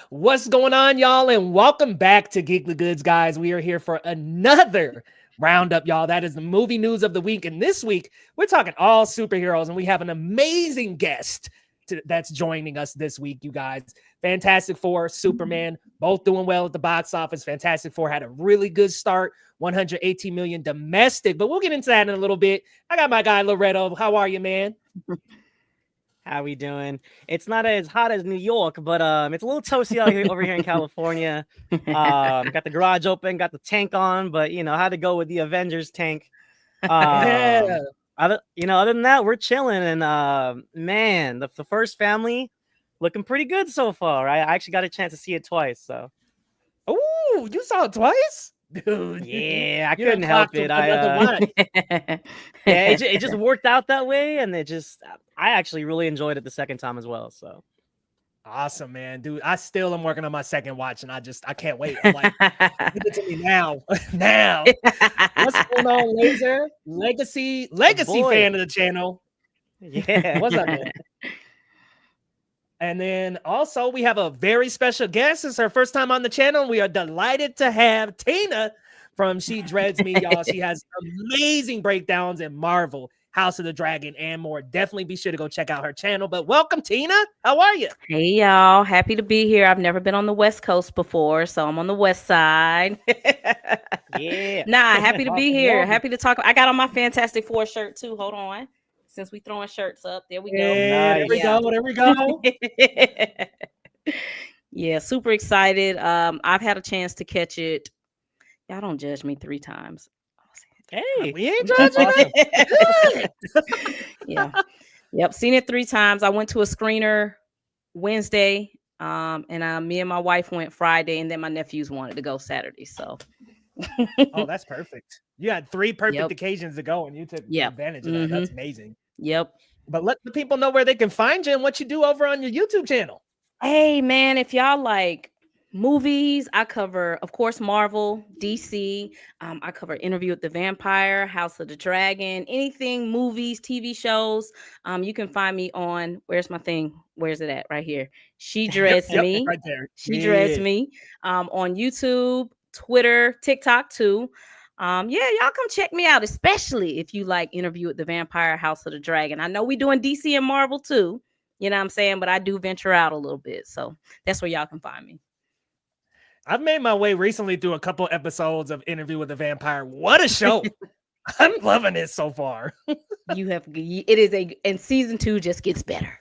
What's going on, y'all? And welcome back to Geekly Goods, guys. We are here for another roundup, y'all. That is the movie news of the week. And this week, we're talking all superheroes, and we have an amazing guest that's joining us this week, you guys. Fantastic Four, Superman, both doing well at the box office. Fantastic Four had a really good start, 118 million domestic, but we'll get into that in a little bit. I got my guy Loretto. How are you, man? How we doing? It's not as hot as New York, but it's a little toasty out here over here in California. Got the garage open, got the tank on, but I had to go with the Avengers tank. Yeah. Other than that, we're chilling, and man, the first family looking pretty good so far. I actually got a chance to see it twice, so. Oh, you saw it twice? Dude, Yeah, I you done couldn't help clocked him it. another one. Yeah, it just worked out that way, and I actually really enjoyed it the second time as well. So Awesome, man, dude. I still am working on my second watch, and I can't wait. I'm like, give it to me now, now. What's going on, Laser? Legacy boy. fan of the channel. Yeah, What's up, man? And then also we have a very special guest. It's her first time on the channel. We are delighted to have Tina from She Dreads Me, y'all. She has amazing breakdowns in Marvel, House of the Dragon, and more. Definitely be sure to go check out her channel. But welcome, Tina. How are you? Hey, y'all. Happy to be here. I've never been on the West Coast before, so I'm on the West Side. yeah. Happy to be here. Welcome. Happy to talk. I got on my Fantastic Four shirt, too. Hold on. Since we throwing shirts up, there we go. Yeah, there we go. There we go. Yeah, super excited. I've had a chance to catch it. Y'all don't judge me 3 times. Hey, We ain't judging it. Yeah. Yep. Seen it 3 times. I went to a screener Wednesday. And me and my wife went Friday, and then my nephews wanted to go Saturday. So Oh, that's perfect. You had 3 perfect occasions to go, and you took advantage of that. That's amazing. Yep. But let the people know where they can find you and what you do over on your YouTube channel. Hey, man, if y'all like movies, I cover, of course, Marvel, DC. I cover Interview with the Vampire, House of the Dragon, anything, movies, TV shows. You can find me on, where's my thing? Where's it at? Right here. She Dreads Me. Right there. She Dreads Me. On YouTube, Twitter, TikTok too. Y'all come check me out, especially if you like Interview with the Vampire, House of the Dragon. I know we doing DC and Marvel too. You know what I'm saying? But I do venture out a little bit. So that's where y'all can find me. I've made my way recently through a couple episodes of Interview with the Vampire. What a show. I'm loving it so far. And season 2 just gets better.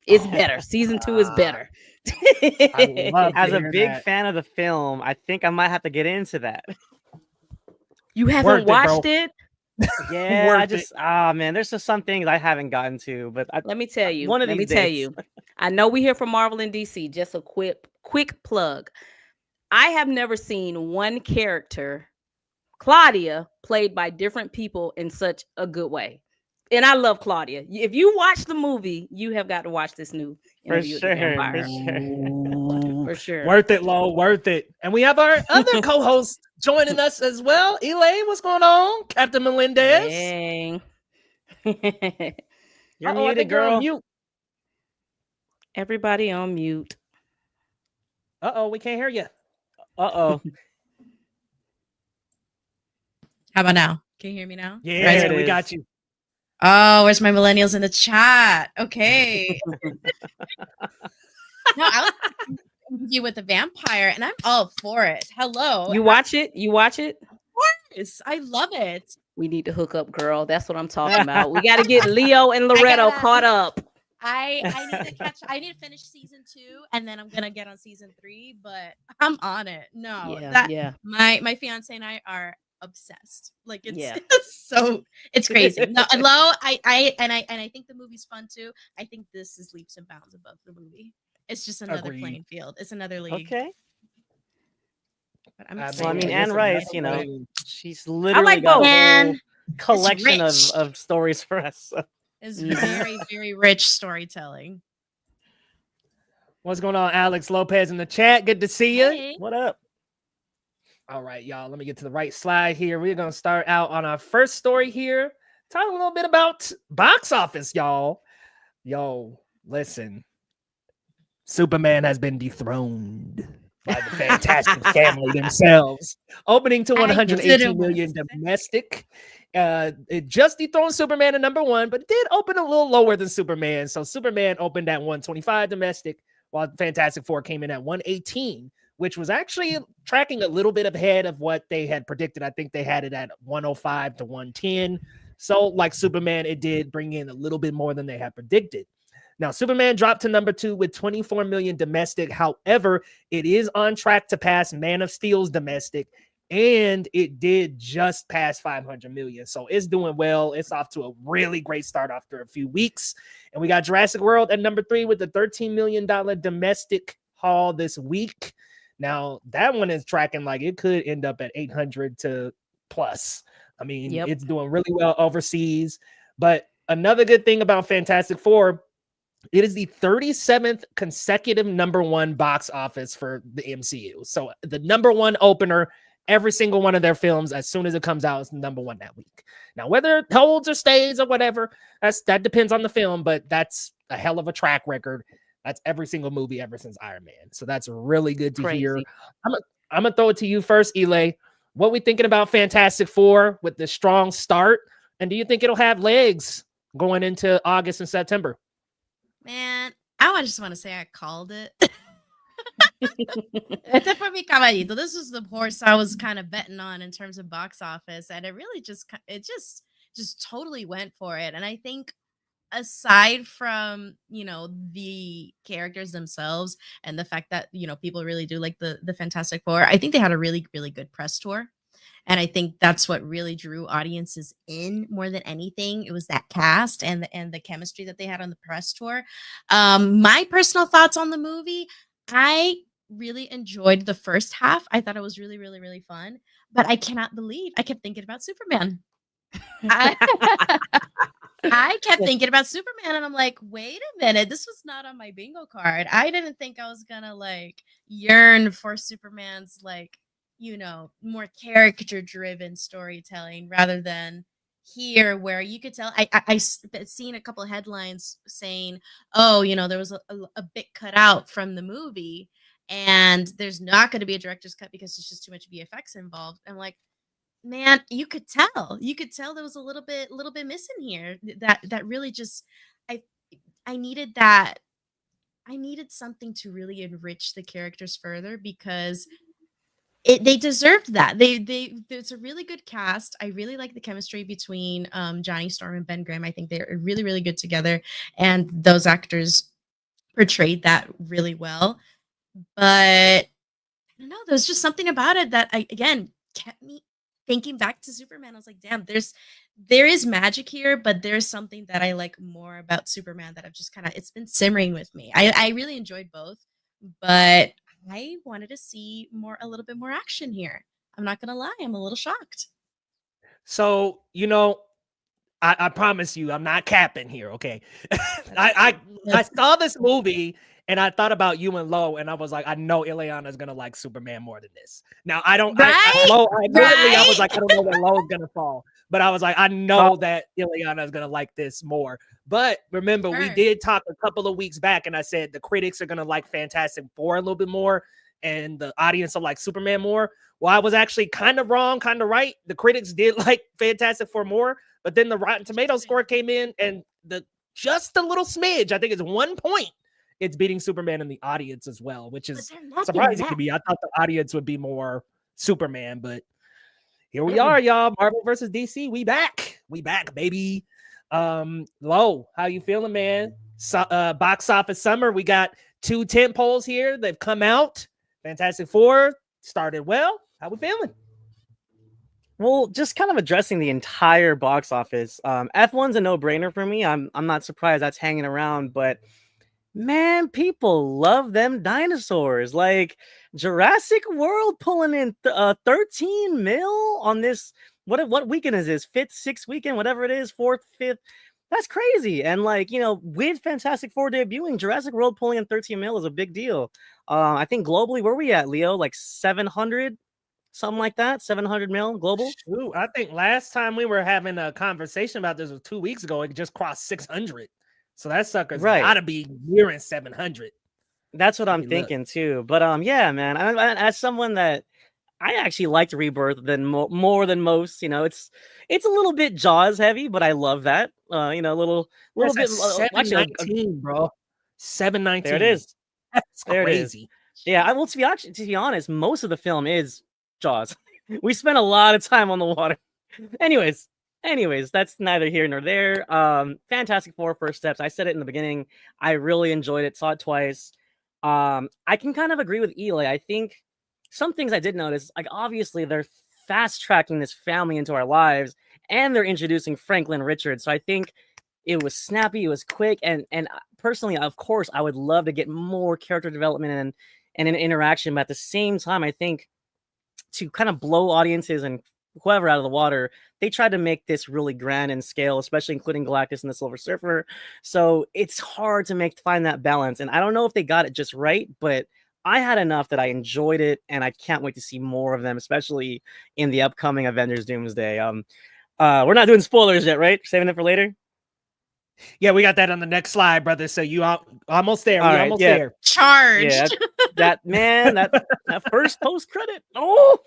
It's better. Season 2 is better. I love as a big fan of the film, I think I might have to get into that. You haven't watched it? Yeah, man, there's just some things I haven't gotten to, but let me tell you. Let me tell you. I know we here for Marvel and DC. Just a quick plug. I have never seen one character, Claudia, played by different people in such a good way. And I love Claudia. If you watch the movie, you have got to watch this new Interview with the Vampire. For sure. Worth it, Lo. Worth it. And we have our other co-host joining us as well. Elaine, what's going on? Captain Melendez. Dang. You're muted, girl. You're on mute. Everybody on mute. Uh-oh, we can't hear you. Uh-oh. How about now? Can you hear me now? Yeah, we got you. Oh, where's my millennials in the chat? Okay. No, I was Interview with the Vampire, and I'm all for it. Hello. You watch it? Of course. I love it. We need to hook up, girl. That's what I'm talking about. We got to get Leo and Loretto caught up. I need to finish season 2, and then I'm gonna get on season 3. But I'm on it. No, my fiance and I are obsessed. Like it's crazy. No, Lo, I think the movie's fun too. I think this is leaps and bounds above the movie. It's just another playing field. It's another league. Okay. But I'm excited. Anne Rice, she's literally got a whole collection of stories for us. So. It's very, very rich storytelling. What's going on, Alex Lopez in the chat? Good to see you. Hey. What up? All right, y'all. Let me get to the right slide here. We're going to start out on our first story here. Talk a little bit about box office, y'all. Yo, listen. Superman has been dethroned by the Fantastic family themselves, opening to 118 million domestic. It just dethroned Superman at number 1, but it did open a little lower than Superman. So Superman opened at 125 domestic, while Fantastic Four came in at 118, which was actually tracking a little bit ahead of what they had predicted. I think they had it at 105 to 110. So like Superman, it did bring in a little bit more than they had predicted. Now, Superman dropped to number 2 with 24 million domestic. However, it is on track to pass Man of Steel's domestic, and it did just pass 500 million. So it's doing well. It's off to a really great start after a few weeks. And we got Jurassic World at number 3 with the $13 million domestic haul this week. Now, that one is tracking like it could end up at 800 to plus. I mean, It's doing really well overseas. But another good thing about Fantastic Four, it is the 37th consecutive number 1 box office for the MCU. So the number 1 opener, every single one of their films, as soon as it comes out, is number 1 that week. Now, whether it holds or stays or whatever, that depends on the film, but that's a hell of a track record. That's every single movie ever since Iron Man. So that's really good to hear. I'm going to throw it to you first, Ile. What we thinking about Fantastic Four with the strong start? And do you think it'll have legs going into August and September? Man, I just want to say I called it. Este fue mi caballito. This was the horse I was kind of betting on in terms of box office, and it really just totally went for it. And I think aside from, the characters themselves and the fact that, people really do like the Fantastic Four, I think they had a really, really good press tour. And I think that's what really drew audiences in more than anything. It was that cast and the chemistry that they had on the press tour. My personal thoughts on the movie, I really enjoyed the first half. I thought it was really, really, really fun. But I cannot believe I kept thinking about Superman. I kept thinking about Superman, and I'm like, wait a minute, this was not on my bingo card. I didn't think I was gonna yearn for Superman's more character-driven storytelling rather than here where you could tell. I seen a couple of headlines saying, oh, there was a bit cut out from the movie and there's not going to be a director's cut because there's just too much VFX involved. I'm like, man, you could tell there was a little bit missing here. That really just, I needed that. I needed something to really enrich the characters further because they deserved that. It's a really good cast. I really like the chemistry between Johnny Storm and Ben Grimm. I think they're really, really good together, and those actors portrayed that really well. But I don't know, there was just something about it that again kept me thinking back to Superman. I was like, damn, there is magic here, but there's something that I like more about Superman that I've just it's been simmering with me. I really enjoyed both, but I wanted to see a little bit more action here. I'm not gonna lie, I'm a little shocked. So, I promise you, I'm not capping here, okay? I saw this movie and I thought about you and Lo, and I was like, I know Ileana's gonna like Superman more than this. Now I don't. Right? I was like, I don't know where Lo's gonna fall, but I was like, I know that Ileana's gonna like this more. But remember, we did talk a couple of weeks back, and I said the critics are gonna like Fantastic Four a little bit more, and the audience will like Superman more. Well, I was actually kind of wrong, kind of right. The critics did like Fantastic Four more, but then the Rotten Tomatoes score came in, and just a little smidge, I think it's 1 point. It's beating Superman in the audience as well, which is surprising to me. I thought the audience would be more Superman, but here we are, y'all. Marvel versus DC. We back, baby. Lo, how you feeling, man? Box office summer. We got 2 tent poles here. They've come out. Fantastic Four started well. How we feeling? Well, just kind of addressing the entire box office. F1's a no-brainer for me. I'm not surprised that's hanging around, but man, people love them dinosaurs. Like Jurassic World pulling in 13 mil on this. What weekend is this? 5th, 6th weekend, whatever it is, 4th, 5th. That's crazy. And with Fantastic Four debuting, Jurassic World pulling in 13 mil is a big deal. I think globally, where are we at, Leo? Like 700, something like that. 700 mil global. Ooh, I think last time we were having a conversation about this was 2 weeks ago. It just crossed 600. So that sucker's gotta be nearing 700. That's what I'm thinking too. But yeah, man. As someone that I actually liked Rebirth more than most. You know, it's a little bit Jaws heavy, but I love that. You know, a little bit. 719, bro. 719. There it is. That's there crazy. It is. Yeah, well, to be honest, most of the film is Jaws. We spent a lot of time on the water. Anyways, that's neither here nor there. Fantastic Four first steps. I said it in the beginning. I really enjoyed it. Saw it twice. I can kind of agree with Eli. I think some things I did notice, like obviously they're fast tracking this family into our lives, and they're introducing Franklin Richards. So I think it was snappy, it was quick, and personally, of course, I would love to get more character development and an interaction. But at the same time, I think to kind of blow audiences and whoever out of the water, they tried to make this really grand in scale, especially including Galactus and the Silver Surfer. So it's hard to find that balance. And I don't know if they got it just right, but I had enough that I enjoyed it, and I can't wait to see more of them, especially in the upcoming Avengers Doomsday. We're not doing spoilers yet, right? Saving it for later. Yeah, we got that on the next slide, brother. So you almost there. We're almost there. Charged. Yeah, that first post credit. Oh,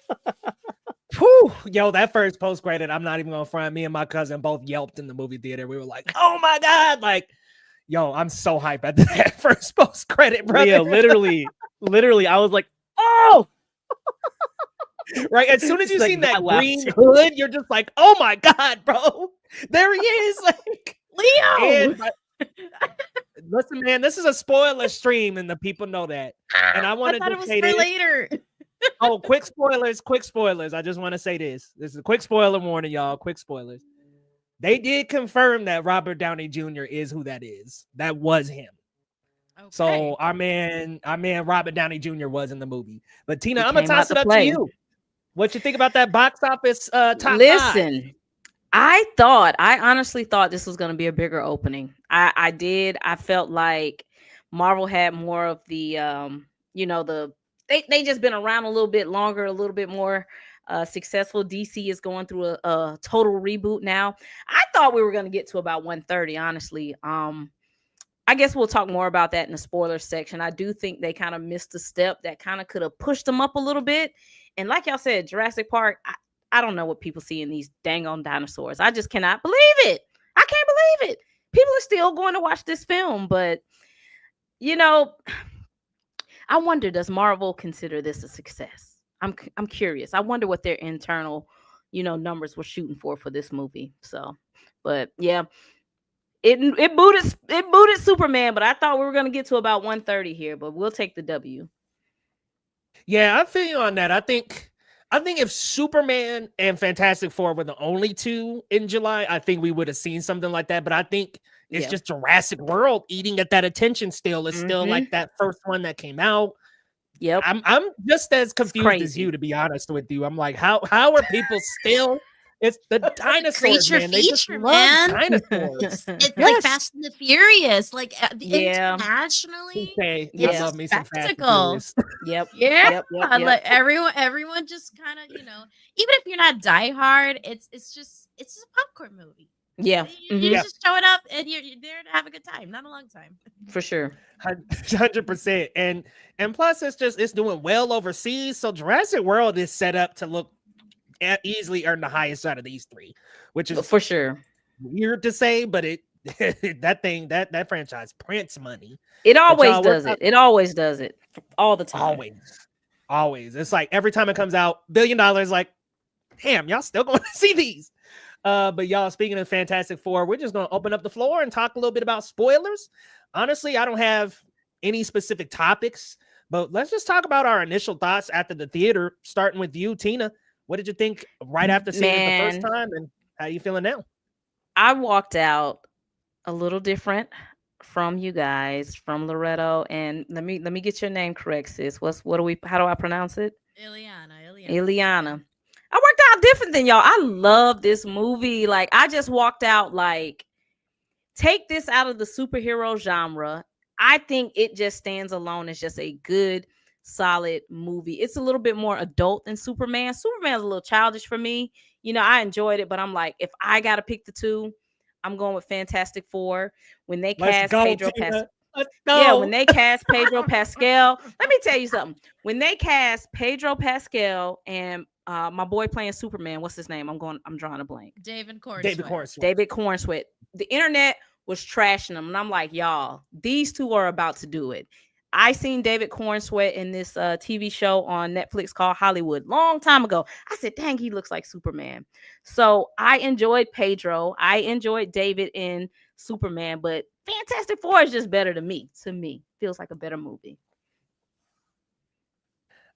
whew. Yo, that first post credit. I'm not even gonna front. Me and my cousin both yelped in the movie theater. We were like, "Oh my god!" Like, yo, I'm so hyped at that first post credit, brother. Yeah, literally, I was like, "Oh!" Right, as soon as you seen that green hood, you're just like, "Oh my god, bro! There he is!" Like Leo. Listen, man, this is a spoiler stream, and the people know that. And I wanted to say this later. Oh, quick spoilers. I just want to say this. This is a quick spoiler warning, y'all. Quick spoilers. They did confirm that Robert Downey Jr. is who that is. That was him. Okay. So our man Robert Downey Jr. was in the movie. But Tina, I'm gonna toss it up to you. What you think about that box office top Listen, 5? I honestly thought this was going to be a bigger opening. I did. I felt like Marvel had more of the, they just been around a little bit longer, a little bit more successful. DC is going through a total reboot now. I thought we were going to get to about 130, honestly. I guess we'll talk more about that in the spoiler section. I do think they kind of missed a step that kind of could have pushed them up a little bit. And like y'all said, Jurassic Park, I don't know what people see in these dang on dinosaurs. I just cannot believe it. I can't believe it. People are still going to watch this film, but I wonder, does Marvel consider this a success? I'm curious. I wonder what their internal, numbers were shooting for this movie. So, but yeah, it booted Superman, but I thought we were going to get to about 130 here, but we'll take the W. Yeah, I feel you on that. I think if Superman and Fantastic Four were the only two in July, I think we would have seen something like that. But I think it's just Jurassic World eating at that attention still. It's still like that first one that came out. Yep. I'm just as confused as you, to be honest with you. I'm like, how are people still? It's the dinosaurs, man. They just love dinosaurs. It's like Fast and the Furious, like internationally. Okay. I love me some Fast and Furious. Yep. Yeah. Like everyone just kind of, even if you're not diehard, it's just a popcorn movie. Yeah. You're just showing up and you're there to have a good time, not a long time. For sure. 100%. And plus it's doing well overseas. So Jurassic World is set up to look easily earn the highest out of these three, which is for sure weird to say, but that franchise prints money. It always does it. It always does it all the time. Always. It's like every time it comes out, $1 billion. Like, damn, y'all still going to see these. But y'all, speaking of Fantastic Four, we're just going to open up the floor and talk a little bit about spoilers. Honestly, I don't have any specific topics, but let's just talk about our initial thoughts after the theater, starting with you, Tina. What did you think right after seeing it the first time, and how are you feeling now? I walked out a little different from you guys, from Loretto, and let me get your name correct, sis. How do I pronounce it? Ileana. I worked out different than y'all. I love this movie. Like, I just walked out like, take this out of the superhero genre. I think it just stands alone as just a good, solid movie. It's a little bit more adult than Superman. Superman's a little childish for me. I enjoyed it, but I'm like, if I gotta pick the two, I'm going with Fantastic Four. When they cast Pedro Pascal, Yeah, when they cast Pedro Pascal, let me tell you something. When they cast Pedro Pascal and my boy playing Superman, what's his name? I'm drawing a blank. David Cornsweet. David Cornsweet. The internet was trashing them, and I'm like, y'all, these two are about to do it. I seen David Cornsweet in this TV show on Netflix called Hollywood long time ago. I said, dang, he looks like Superman. So I enjoyed Pedro. I enjoyed David in Superman, but Fantastic Four is just better to me. To me, feels like a better movie.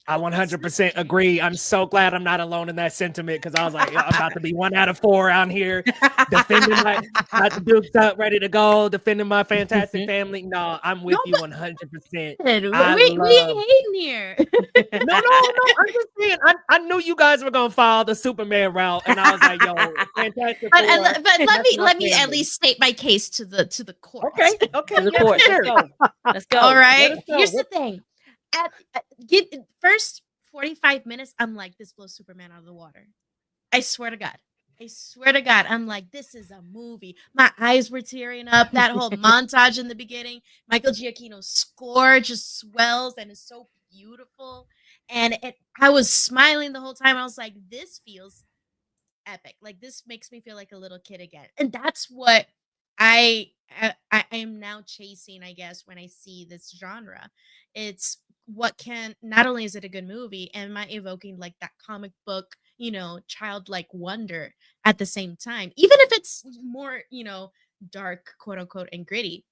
I 100% agree. I'm so glad I'm not alone in that sentiment because I was like, I'm about to be 1 out of 4 out here defending got the Dukes up, ready to go, defending my fantastic family. No, I'm with you 100%. We hating here. No. I'm just saying. I knew you guys were gonna follow the Superman route, and I was like, yo, Fantastic Four. But let me at least state my case to the court. Okay. The court. Let's go. All right. Here's the thing. First 45 minutes, I'm like, this blows Superman out of the water. I swear to God. I'm like, this is a movie. My eyes were tearing up. That whole montage in the beginning, Michael Giacchino's score just swells and is so beautiful. And I was smiling the whole time. I was like, this feels epic. Like, this makes me feel like a little kid again. And that's what I am now chasing, I guess, when I see this genre. It's not only is it a good movie, am I evoking like that comic book, childlike wonder at the same time, even if it's more, dark, quote unquote, and gritty.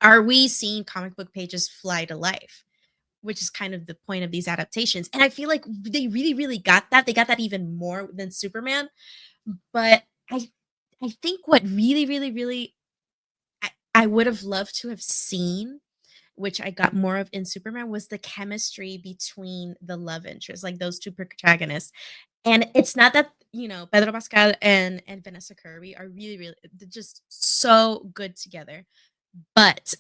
Are we seeing comic book pages fly to life? Which is kind of the point of these adaptations. And I feel like they really, really got that. They got that even more than Superman. But I think what really, really, really I would have loved to have seen, which I got more of in Superman, was the chemistry between the love interests, like those two protagonists. And it's not that, Pedro Pascal and Vanessa Kirby are really, really just so good together. But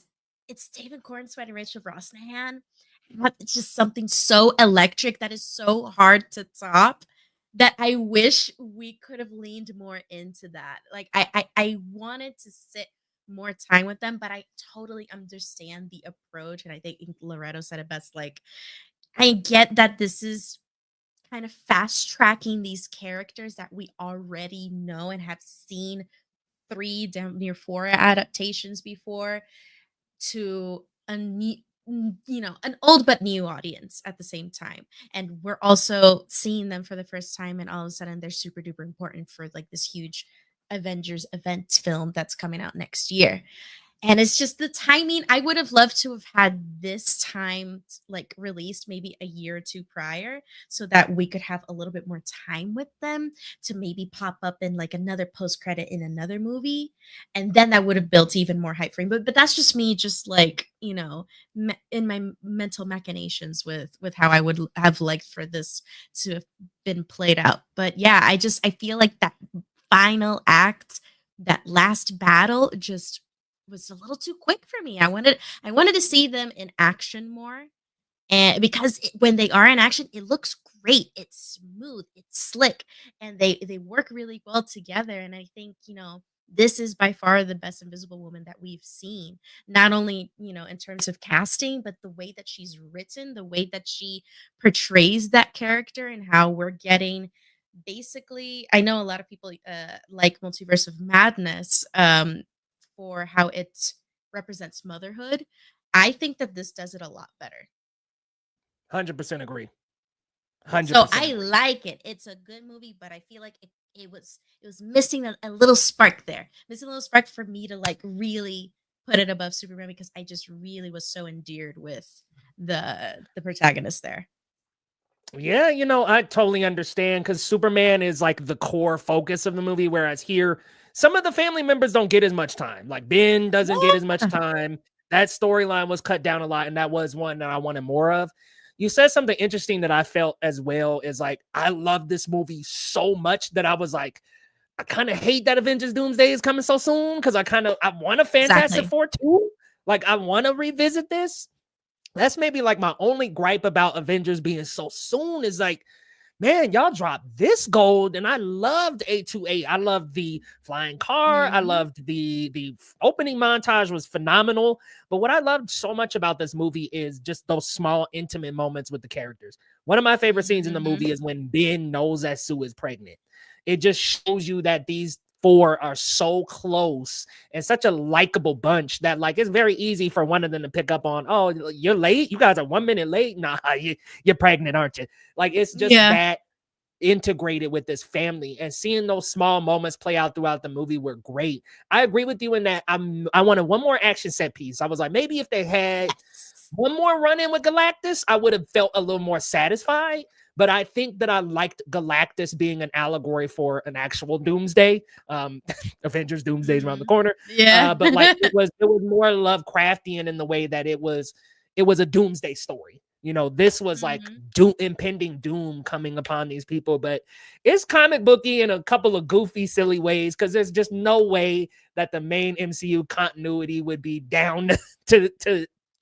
it's David Cornsweet and Rachel Brosnahan. It's just something so electric that is so hard to top that I wish we could have leaned more into that. Like, I wanted to sit more time with them, but I totally understand the approach. And I think Loretto said it best. Like, I get that this is kind of fast tracking these characters that we already know and have seen 3 damn near 4 adaptations before to an old but new audience at the same time. And we're also seeing them for the first time, and all of a sudden they're super duper important for like this huge Avengers event film that's coming out next year. And it's just the timing. I would have loved to have had this time like released maybe a year or 2 prior, so that we could have a little bit more time with them to maybe pop up in like another post credit in another movie. And then that would have built even more hype for me. But that's just me, just like, in my mental machinations with how I would have liked for this to have been played out. But yeah, I feel like that final act, that last battle, just was a little too quick for me. I wanted to see them in action more, and because when they are in action, it looks great. It's smooth, it's slick, and they work really well together. And I think this is by far the best Invisible Woman that we've seen. Not only in terms of casting, but the way that she's written, the way that she portrays that character, and how we're getting. Basically, I know a lot of people like Multiverse of Madness for how it represents motherhood. I think that this does it a lot better. 100% agree. 100%. So I like it. It's a good movie, but I feel like it was missing a little spark there. Missing a little spark for me to like really put it above Superman, because I just really was so endeared with the protagonist there. Yeah, I totally understand, because Superman is like the core focus of the movie, whereas here, some of the family members don't get as much time. Like Ben doesn't get as much time. That storyline was cut down a lot, and that was one that I wanted more of. You said something interesting that I felt as well, is like, I love this movie so much that I was like, I kind of hate that Avengers Doomsday is coming so soon, because I want a Fantastic Four too. Like, I want to revisit this. That's maybe like my only gripe about Avengers being so soon, is like, man, y'all dropped this gold. And I loved 828. I loved the flying car. I loved the opening montage was phenomenal. But what I loved so much about this movie is just those small, intimate moments with the characters. One of my favorite scenes in the movie is when Ben knows that Sue is pregnant. It just shows you that these four are so close and such a likable bunch that like it's very easy for one of them to pick up on, oh, you're late, you guys are 1 minute late, nah, you're pregnant, aren't you? Like it's just that integrated with this family, and seeing those small moments play out throughout the movie were great. I agree with you in that I wanted one more action set piece. I was like, maybe if they had one more run in with Galactus, I would have felt a little more satisfied. But I think that I liked Galactus being an allegory for an actual Doomsday. Avengers Doomsday's around the corner. Yeah. But like it was more Lovecraftian in the way that it was a Doomsday story. You know, this was like impending doom coming upon these people, but it's comic booky in a couple of goofy, silly ways, because there's just no way that the main MCU continuity would be down to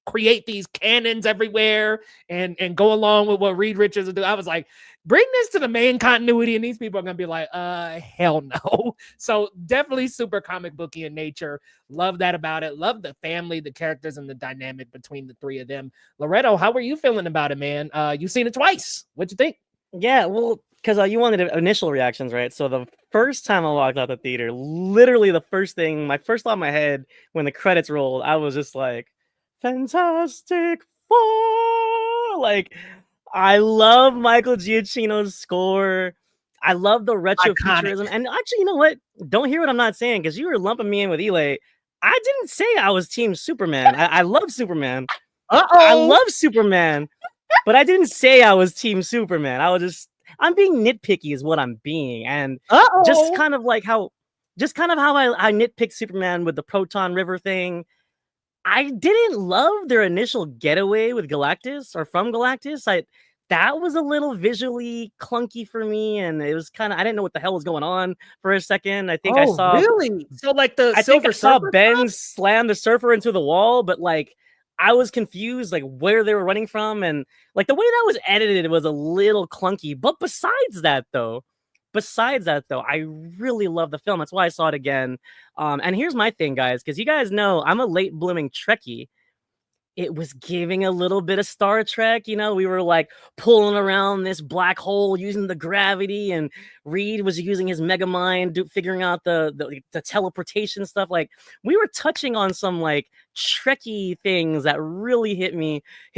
create these cannons everywhere and go along with what Reed Richards will do. I was like, bring this to the main continuity, and these people are gonna be like, hell no. So definitely super comic booky in nature. Love that about it. Love the family, the characters, and the dynamic between the three of them. Loretto, how were you feeling about it, man? You've seen it twice. What'd you think? Yeah, well, because you wanted initial reactions, right? So the first time I walked out the theater, literally the first thing, my first thought in my head when the credits rolled, I was just like, Fantastic Four! Like, I love Michael Giacchino's score. I love the retrofuturism. And actually, you know what? Don't hear what I'm not saying, because you were lumping me in with Eli. I didn't say I was Team Superman. I love Superman. I love Superman. But I didn't say I was Team Superman. I'm being nitpicky is what I'm being. And just kind of how I nitpicked Superman with the Proton River thing. I didn't love their initial getaway with Galactus or from Galactus. That was a little visually clunky for me, and it was kind of, I didn't know what the hell was going on for a second. I think I saw really. So like I saw Ben slam the surfer into the wall, but like I was confused like where they were running from, and like the way that was edited was a little clunky. But besides that though, I really love the film. That's why I saw it again. And here's my thing, guys, because you guys know I'm a late blooming Trekkie. It was giving a little bit of Star Trek. You know, we were like pulling around this black hole using the gravity, and Reed was using his mega mind, figuring out the teleportation stuff. Like we were touching on some like Trekkie things that really hit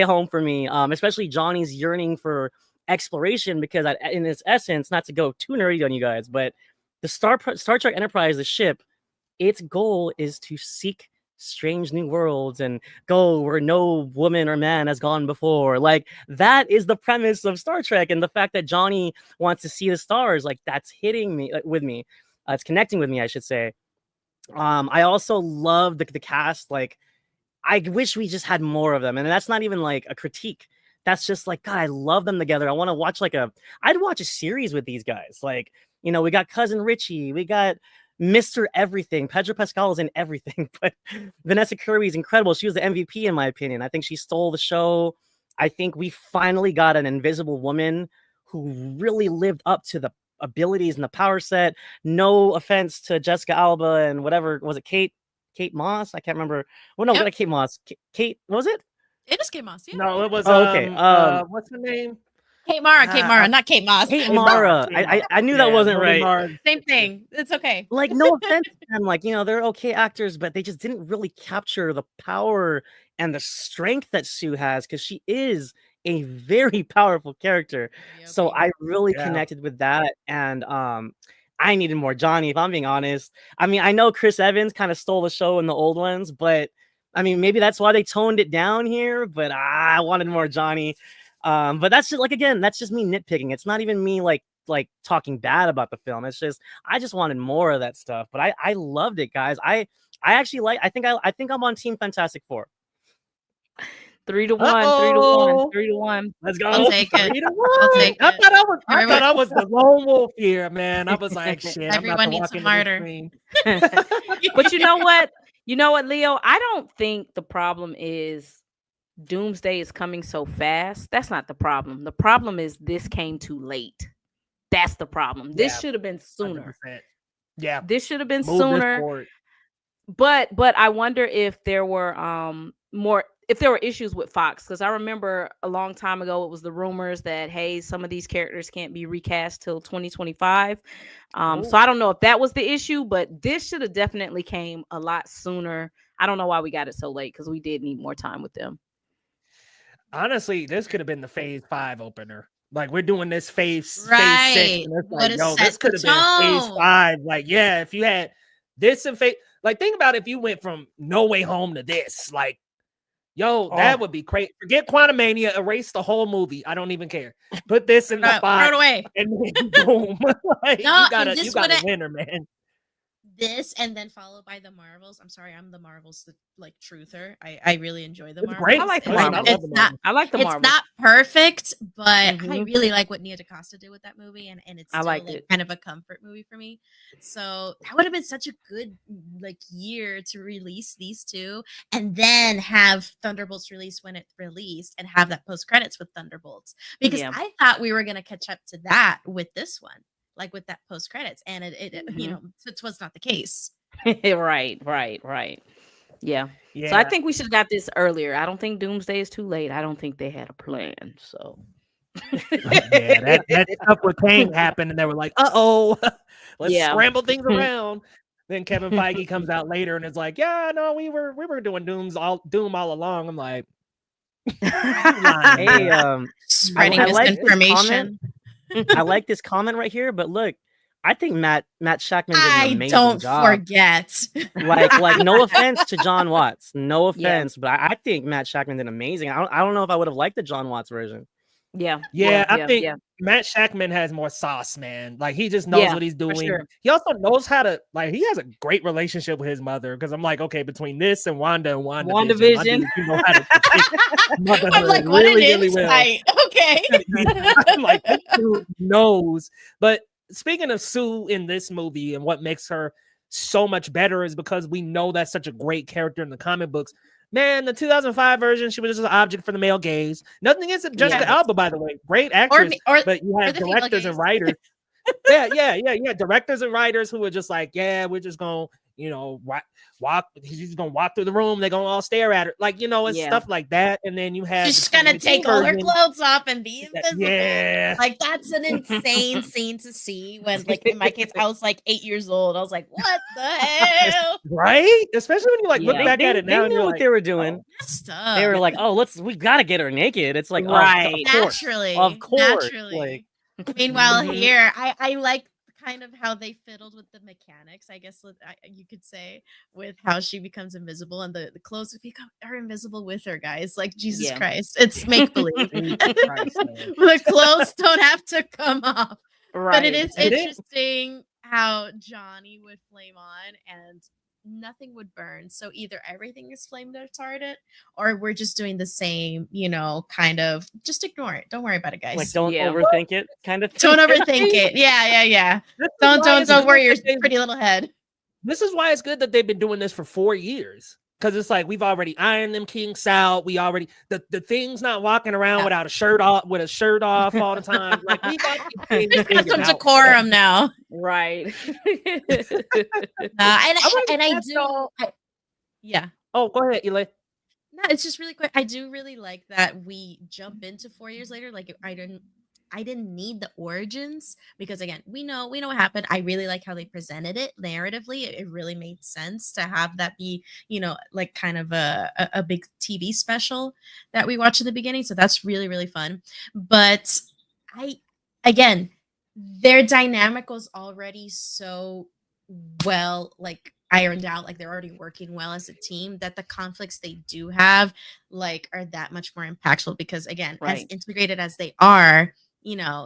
home for me. Especially Johnny's yearning for exploration, because in its essence, not to go too nerdy on you guys, but the Star Trek Enterprise, the ship, its goal is to seek strange new worlds and go where no woman or man has gone before. Like that is the premise of Star Trek, and the fact that Johnny wants to see the stars, like that's hitting me with me. It's connecting with me, I should say. I also love the cast. Like I wish we just had more of them, and that's not even like a critique. That's just like, God, I love them together. I want to watch I'd watch a series with these guys. Like, you know, we got Cousin Richie, we got Mr. Everything. Pedro Pascal is in everything, but Vanessa Kirby is incredible. She was the MVP in my opinion. I think she stole the show. I think we finally got an Invisible Woman who really lived up to the abilities and the power set. No offense to Jessica Alba and whatever, was it Kate Moss? I can't remember. Well, no, Kate Moss. Kate, what was it? It is Kate Moss. Yeah. No, it was okay. What's her name? Kate Mara, not Kate Moss. Kate Mara. I knew that wasn't right. Same thing. It's okay. Like, no offense to them. Like, you know, they're okay actors, but they just didn't really capture the power and the strength that Sue has, because she is a very powerful character. Yep. So I really connected with that. And I needed more Johnny, if I'm being honest. I mean, I know Chris Evans kind of stole the show in the old ones, but I mean, maybe that's why they toned it down here, but I wanted more Johnny. But that's just, like, again, that's just me nitpicking. It's not even me like talking bad about the film. It's just, I just wanted more of that stuff, but I loved it, guys. I actually I think I'm on Team Fantastic Four. 3-1, 3-1, 3-1. Let's go. I'll take it. 3-1. I'll take I it. thought I was the lone wolf here, man. I was like, shit. Everyone needs a martyr. But you know what? You know what, Leo? I don't think the problem is Doomsday is coming so fast. That's not the problem. The problem is this came too late. That's the problem. This should have been sooner. 100%. Yeah, this should have been Move sooner. But I wonder if there were issues with Fox, because I remember a long time ago it was the rumors that, hey, some of these characters can't be recast till 2025. So I don't know if that was the issue, but this should have definitely came a lot sooner. I don't know why we got it so late, because we did need more time with them. Honestly, this could have been the phase 5 opener. Like, we're doing this phase 6, and it's like, this could have been phase 5. Like, yeah, if you had this and phase, like, think about if you went from No Way Home to this, like, that would be great. Forget Quantumania, erase the whole movie. I don't even care. Put this in the 5, throw it away, and boom. Like, you got a winner, man. This, and then followed by the Marvels. I'm sorry, I'm the Marvels like truther. I really enjoy the Marvels. Great. I like the Marvels. I like the Marvels. It's not perfect, but I really like what Nia DaCosta did with that movie, and it's still kind of a comfort movie for me. So that would have been such a good year to release these two, and then have Thunderbolts release when it released, and have that post credits with Thunderbolts, because I thought we were gonna catch up to that with this one. Like with that post credits, and it it was not the case. Right. Yeah. So I think we should have got this earlier. I don't think Doomsday is too late. I don't think they had a plan. So that stuff with Kang happened, and they were like, let's scramble things around. Then Kevin Feige comes out later and is like, yeah, no, we were doing Doom all along. I'm like, hey, spreading misinformation. I like this comment right here, but look, I think Matt Shakman did an amazing job. I don't forget. Like, no offense to John Watts, no offense, but I think Matt Shakman did amazing. I don't know if I would have liked the John Watts version. I think Matt Shakman has more sauce, man. Like, he just knows what he's doing. Sure. He also knows how to, like, he has a great relationship with his mother, because I'm like, okay, between this and WandaVision, you know how to I'm like, what really, an insight. Well. Okay. I'm like, this dude knows. But speaking of Sue in this movie, and what makes her so much better is because we know that's such a great character in the comic books. Man, the 2005 version, she was just an object for the male gaze. Nothing against Jessica Alba, by the way. Great actress, but you have directors and writers. Directors and writers who are just like, we're just going to, walk. She's going to walk through the room. They're going to all stare at her. Like, it's stuff like that. And then you have... She's going to take all her clothes off and be invisible. Yeah. Like, that's an insane scene to see when, like, in my case, I was like 8 years old. I was like, what the hell? Right? Especially when you, look back at it now. They knew what they were doing. They were like, we got to get her naked. It's like, right. Of course. Like, meanwhile, here, I like kind of how they fiddled with the mechanics, I guess you could say, with how she becomes invisible, and the clothes are invisible with her, guys. Like, Jesus Christ, it's make believe. The clothes don't have to come off, right? But it is interesting how Johnny would flame on and nothing would burn. So either everything is flame retardant, or we're just doing the same, kind of just ignore it. Don't worry about it, guys. Like, don't overthink it, kind of thing. Don't overthink it. Yeah. Don't worry your pretty little head. This is why it's good that they've been doing this for 4 years. Because it's like, we've already ironed them kinks out. We already the thing's not walking around without a shirt off, all the time. Like, we got some decorum now, right? I do. Oh, go ahead, Eli. No, it's just really quick. I do really like that we jump into 4 years later. Like, I didn't need the origins, because again, we know what happened. I really like how they presented it narratively. It really made sense to have that be, like kind of a big TV special that we watch in the beginning. So that's really, really fun. But their dynamic was already so well, like, ironed out. Like, they're already working well as a team, that the conflicts they do have, like, are that much more impactful, because again, as integrated as they are,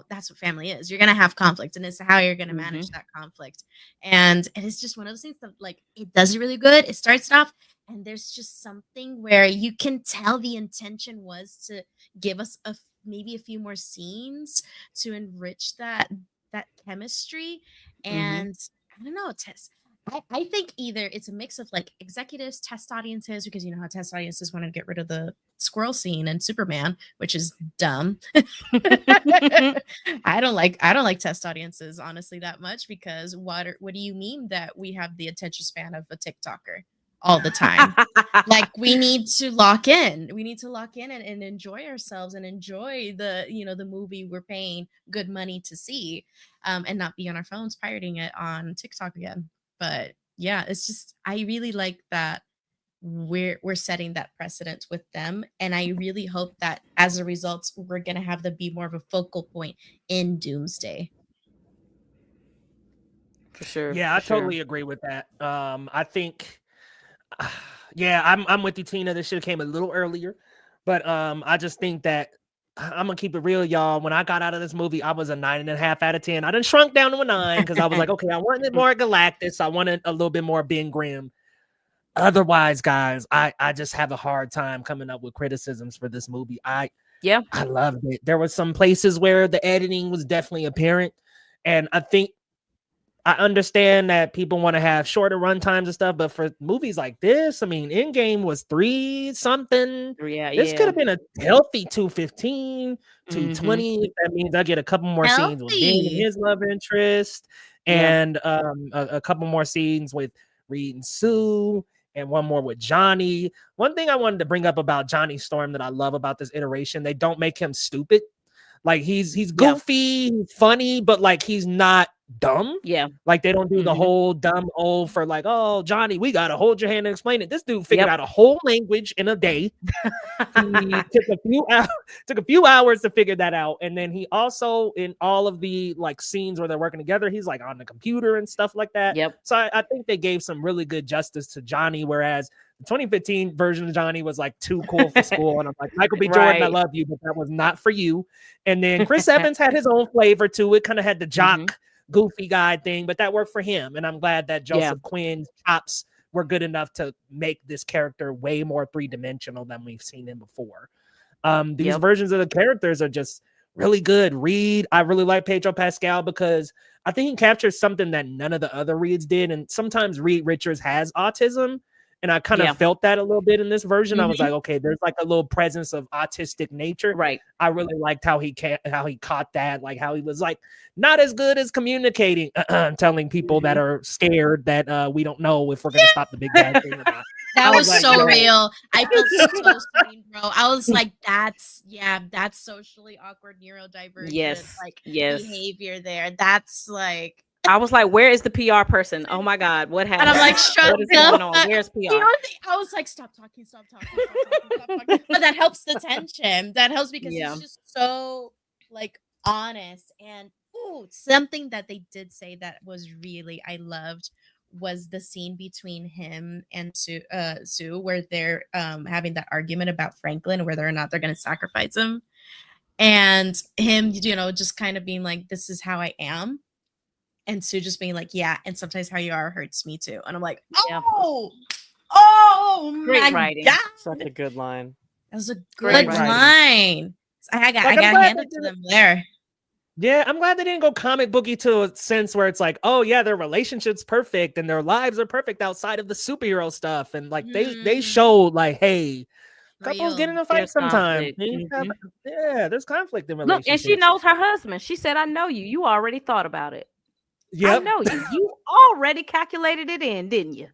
that's what family is. You're going to have conflict, and it's how you're going to manage that conflict. And it is just one of those things that, like, it does it really good. It starts off, and there's just something where you can tell the intention was to give us maybe a few more scenes to enrich that chemistry. And I don't know, I think either it's a mix of, like, executives, test audiences, because you know how test audiences want to get rid of the squirrel scene in Superman, which is dumb. I don't like test audiences honestly that much, because what do you mean that we have the attention span of a TikToker all the time? Like, we need to lock in. We need to lock in and enjoy ourselves and enjoy the movie we're paying good money to see, and not be on our phones pirating it on TikTok again. But yeah, it's just, I really like that we're setting that precedent with them, and I really hope that as a result we're gonna have them be more of a focal point in Doomsday. For sure. Yeah, I totally agree with that. I think, yeah, I'm with you, Tina. This should have came a little earlier, but I just think that I'm gonna keep it real, y'all. When I got out of this movie, I was a 9.5 out of 10. I done shrunk down to a 9 because I was like, okay, I wanted more Galactus. I wanted a little bit more Ben Grimm. Otherwise, guys, I just have a hard time coming up with criticisms for this movie. I loved it. There were some places where the editing was definitely apparent, and I think I understand that people want to have shorter run times and stuff, but for movies like this, I mean, Endgame was 3 something. This could have been a healthy 215, 220. That means I get a couple more scenes with Ben and his love interest, and a couple more scenes with Reed and Sue, and one more with Johnny. One thing I wanted to bring up about Johnny Storm that I love about this iteration, they don't make him stupid. Like, he's goofy, he's funny, but like, he's not dumb. Like, they don't do the whole dumb old for like, oh, Johnny, we gotta hold your hand and explain it. This dude figured out a whole language in a day. He took a few hours to figure that out, and then he also, in all of the like scenes where they're working together, he's like on the computer and stuff like that. So I think they gave some really good justice to Johnny, whereas the 2015 version of Johnny was like too cool for school, and I'm like, Michael B. Jordan, I love you, but that was not for you. And then Chris Evans had his own flavor to it, kind of had the jock goofy guy thing, but that worked for him. And I'm glad that Joseph Quinn's chops were good enough to make this character way more three-dimensional than we've seen him before. These versions of the characters are just really good. Reed, I really like Pedro Pascal because I think he captures something that none of the other Reeds did. And sometimes Reed Richards has autism, and I kind of felt that a little bit in this version. I was like, okay, there's like a little presence of autistic nature. I really liked how he caught that, like how he was like not as good as communicating, telling people that are scared that we don't know if we're gonna stop the big bad thing or not. That was like, so real. I felt so seen, bro. I was like, that's socially awkward neurodivergent behavior there. That's like, I was like, where is the PR person? Oh my God, what happened? And I'm like, shut up. Where's PR? I was like, stop talking. But that helps the tension. That helps because he's just so like honest. And something that they did say that was really, I loved, was the scene between him and Sue, where they're having that argument about Franklin, whether or not they're going to sacrifice him, and him, just kind of being like, this is how I am. And Sue just being like, yeah, and sometimes how you are hurts me too. And I'm like, Great my writing. God. Such a good line. That was a good line. I got handed to them there. Yeah, I'm glad they didn't go comic booky to a sense where it's like, oh yeah, their relationship's perfect and their lives are perfect outside of the superhero stuff. And like they showed like, hey, couples get in a fight sometimes. There's conflict in relationships. Look, and she knows her husband. She said, I know you. You already thought about it. I know you. You already calculated it in, didn't you?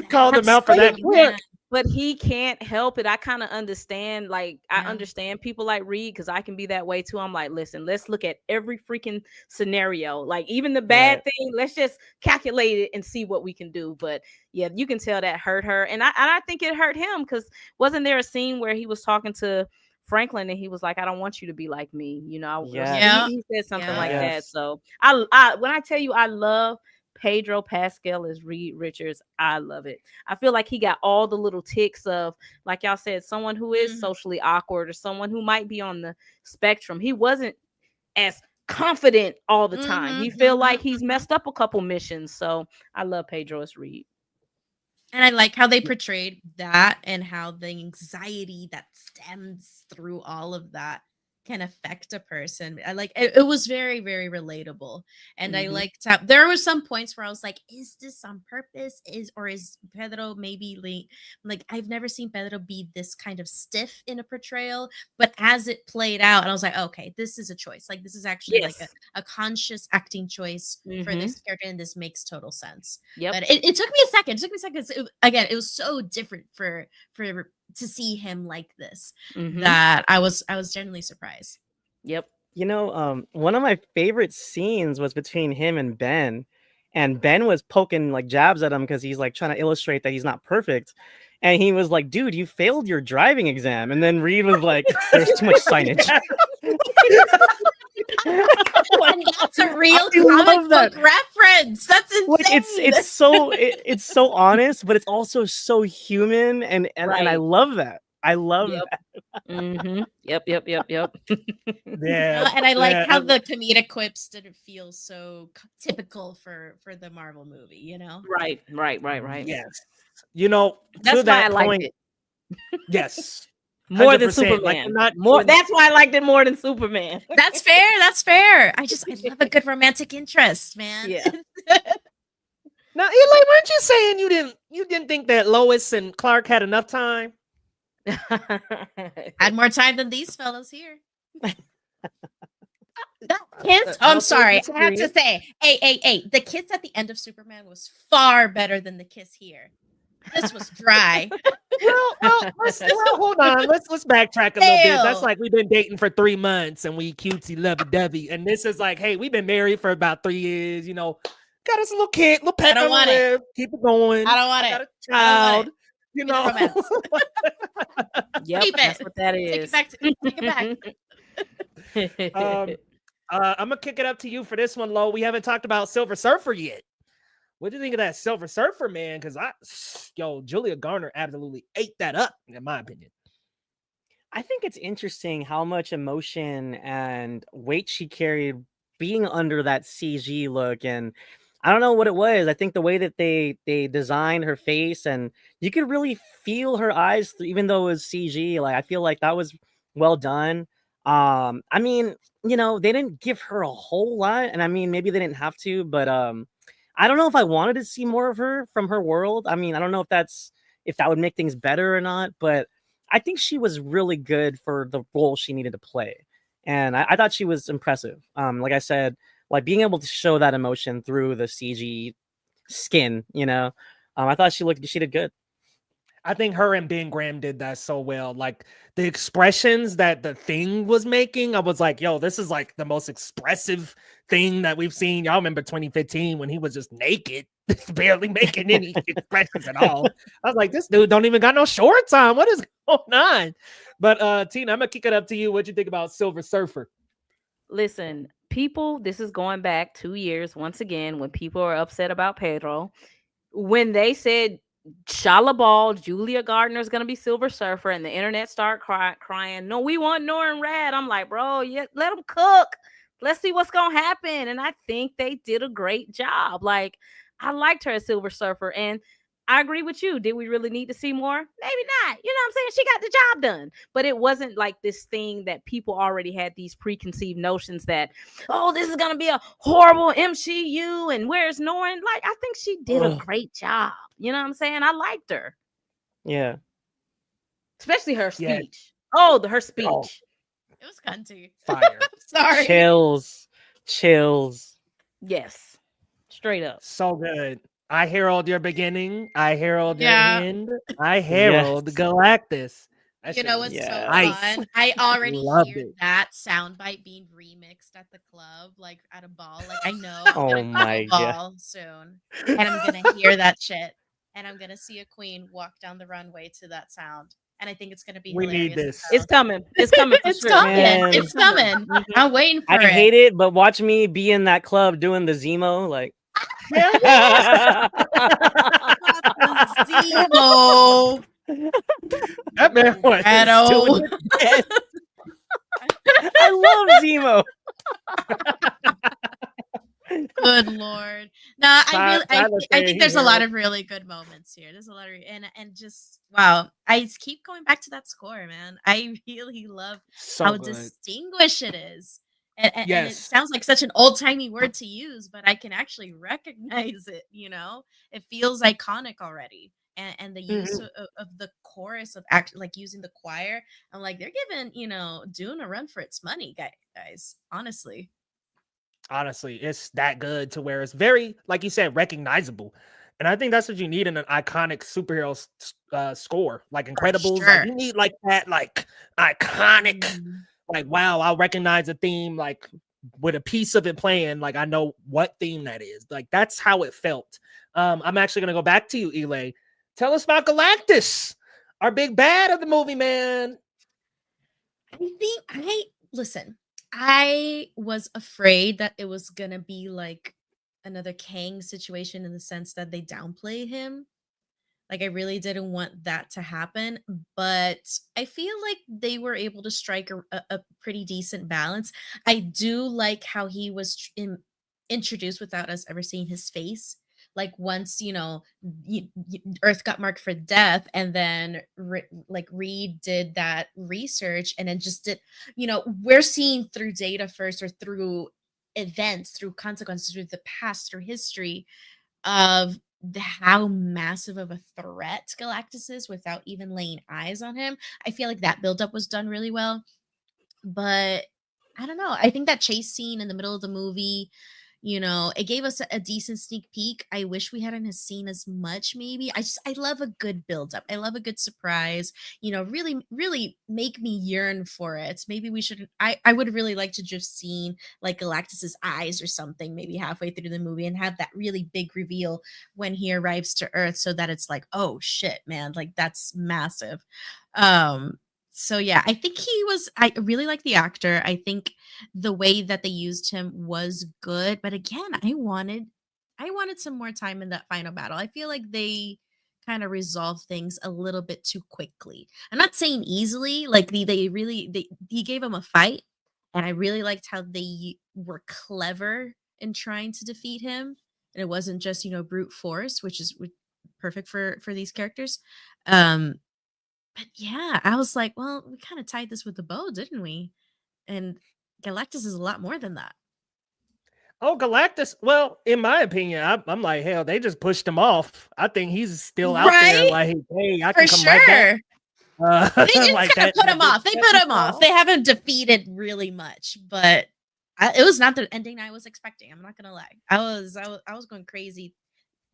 Called him out for that quick. But he can't help it. I kind of understand. Like, I understand people like Reed, because I can be that way too. I'm like, listen, let's look at every freaking scenario. Like, even the bad thing, let's just calculate it and see what we can do. But yeah, you can tell that hurt her. And I think it hurt him, because wasn't there a scene where he was talking to Franklin and he was like, I don't want you to be like me, he said something like that. So I when I tell you I love Pedro Pascal as Reed Richards, I love it. I feel like he got all the little ticks of, like y'all said, someone who is socially awkward or someone who might be on the spectrum. He wasn't as confident all the time. You feel like he's messed up a couple missions. So I love Pedro as Reed. And I like how they portrayed that and how the anxiety that stems through all of that can affect a person. I like it was very, very relatable. And I liked how there were some points where I was like, is this on purpose? Is Pedro maybe like I've never seen Pedro be this kind of stiff in a portrayal, but as it played out, and I was like, okay, this is a choice. Like this is actually like a conscious acting choice for this character, and this makes total sense. But it took me a second. It took me a second. Again, it was so different for to see him like this that I was genuinely surprised. Yep. You know, one of my favorite scenes was between him and Ben was poking like jabs at him because he's like trying to illustrate that he's not perfect. And he was like, dude, you failed your driving exam. And then Reed was like, there's too much signage. And that's a real comic book reference. That's insane. Like, it's so honest, but it's also so human, and I love that. I love that. Yep. Yeah, and I like how the comedic quips didn't feel so typical for the Marvel movie. You know, right. Yes, you know, that's to that why I point, liked it. Yes. More than 100%. Superman. Like, That's why I liked it more than Superman. That's fair. That's fair. I love a good romantic interest, man. Yeah. Now, Eli, weren't you saying you didn't think that Lois and Clark had enough time? Had more time than these fellas here. That kiss. I'm sorry. I have to say, hey, the kiss at the end of Superman was far better than the kiss here. This was dry. well, hold on. Let's backtrack a little bit. That's like we've been dating for 3 months and we cutesy lovey-dovey, and this is like, hey, we've been married for about 3 years. You know, got us a little kid, little pet on the lip. Keep it going. I don't want got it. a child. You know. Yep, that's what that is. Take it back. I'm gonna kick it up to you for this one, Lo. We haven't talked about Silver Surfer yet. What do you think of that Silver Surfer, man? Because Julia Garner absolutely ate that up, in my opinion. I think it's interesting how much emotion and weight she carried being under that CG look. And I don't know what it was. I think the way that they designed her face, and you could really feel her eyes, even though it was CG. Like, I feel like that was well done. I mean, you know, they didn't give her a whole lot, and I mean, maybe they didn't have to, but I don't know if I wanted to see more of her from her world. I mean, I don't know if that would make things better or not, but I think she was really good for the role she needed to play. And I thought she was impressive. Like I said, like being able to show that emotion through the CG skin, you know, I thought she did good. I think her and Ben Graham did that so well. Like the expressions that the Thing was making, I was like, yo, this is like the most expressive thing that we've seen. Y'all remember 2015 when he was just naked, barely making any expressions at all. I was like, this dude don't even got no shorts on. What is going on? But Tina, I'm gonna kick it up to you. What you think about Silver Surfer? Listen, people, this is going back 2 years once again when people are upset about Pedro. When they said Shala Ball, Julia Gardner is gonna be Silver Surfer, and the internet started crying, no, we want Norrin Rad. I'm like, bro, yeah, let them cook. Let's see what's gonna happen. And I think they did a great job. Like, I liked her as Silver Surfer, and I agree with you. Did we really need to see more? Maybe not. You know what I'm saying? She got the job done. But it wasn't like this thing that people already had these preconceived notions that, oh, this is going to be a horrible MCU and where's Norrin? Like, I think she did a great job. You know what I'm saying? I liked her. Yeah. Especially her speech. Yeah. Oh, her speech. Oh. It was cunty. Fire. Sorry. Chills. Yes. Straight up. So good. I herald your beginning. I herald your end. I herald Galactus. You know what's so fun? I already hear that soundbite being remixed at the club, like at a ball. Like I know I'm gonna go to a ball soon, and I'm gonna hear that shit, and I'm gonna see a queen walk down the runway to that sound. And I think it's gonna be. We hilarious. Need this. It's coming. It's coming. It's coming. Man. It's coming. I'm waiting for it. I hate it, but watch me be in that club doing the Zemo, like. Zemo. That man was I love Zemo. Good Lord. No, I think there's a lot of really good moments here. There's a lot of and just wow. I keep going back to that score, man. I really love how distinguished it is. And it sounds like such an old-timey word to use, but I can actually recognize it, It feels iconic already. And the use of the chorus of like using the choir. I'm like, they're giving, Dune a run for its money, guys. Honestly. Honestly, it's that good to where it's very, like you said, recognizable. And I think that's what you need in an iconic superhero score, like Incredibles. Sure. Like, you need like that, like iconic, like, wow, I'll recognize a theme, like with a piece of it playing, like I know what theme that is. Like that's how it felt. I'm actually gonna go back to you, Elay. Tell us about Galactus, our big bad of the movie, man. Listen. I was afraid that it was gonna be like another Kang situation in the sense that they downplay him. Like I really didn't want that to happen, but I feel like they were able to strike a pretty decent balance. I do like how he was introduced without us ever seeing his face. Like once Earth got marked for death, and then like Reed did that research, and then just did we're seeing through data first, or through events, through consequences, through the past, through history of how massive of a threat Galactus is without even laying eyes on him. I feel like that buildup was done really well, but I don't know. I think that chase scene in the middle of the movie, it gave us a decent sneak peek. I wish we hadn't seen as much. Maybe I love a good buildup. I love a good surprise. Really, really make me yearn for it. Maybe we should. I would really like to just seen like Galactus's eyes or something, maybe halfway through the movie, and have that really big reveal when he arrives to Earth, so that it's like, oh shit, man, like that's massive. So yeah, I think I really like the actor. I think the way that they used him was good, but again, I wanted some more time in that final battle. I feel like they kind of resolved things a little bit too quickly. I'm not saying easily, like he gave him a fight, and I really liked how they were clever in trying to defeat him, and it wasn't just, brute force, which is perfect for these characters. But yeah, I was like, well, we kind of tied this with a bow, didn't we? And Galactus is a lot more than that. Oh, Galactus. Well, in my opinion, I'm like, hell, they just pushed him off. I think he's still out there like, hey, I can come right back. They just like kind of put him off. They put him off. They haven't defeated really much, but it was not the ending I was expecting. I'm not going to lie. I was going crazy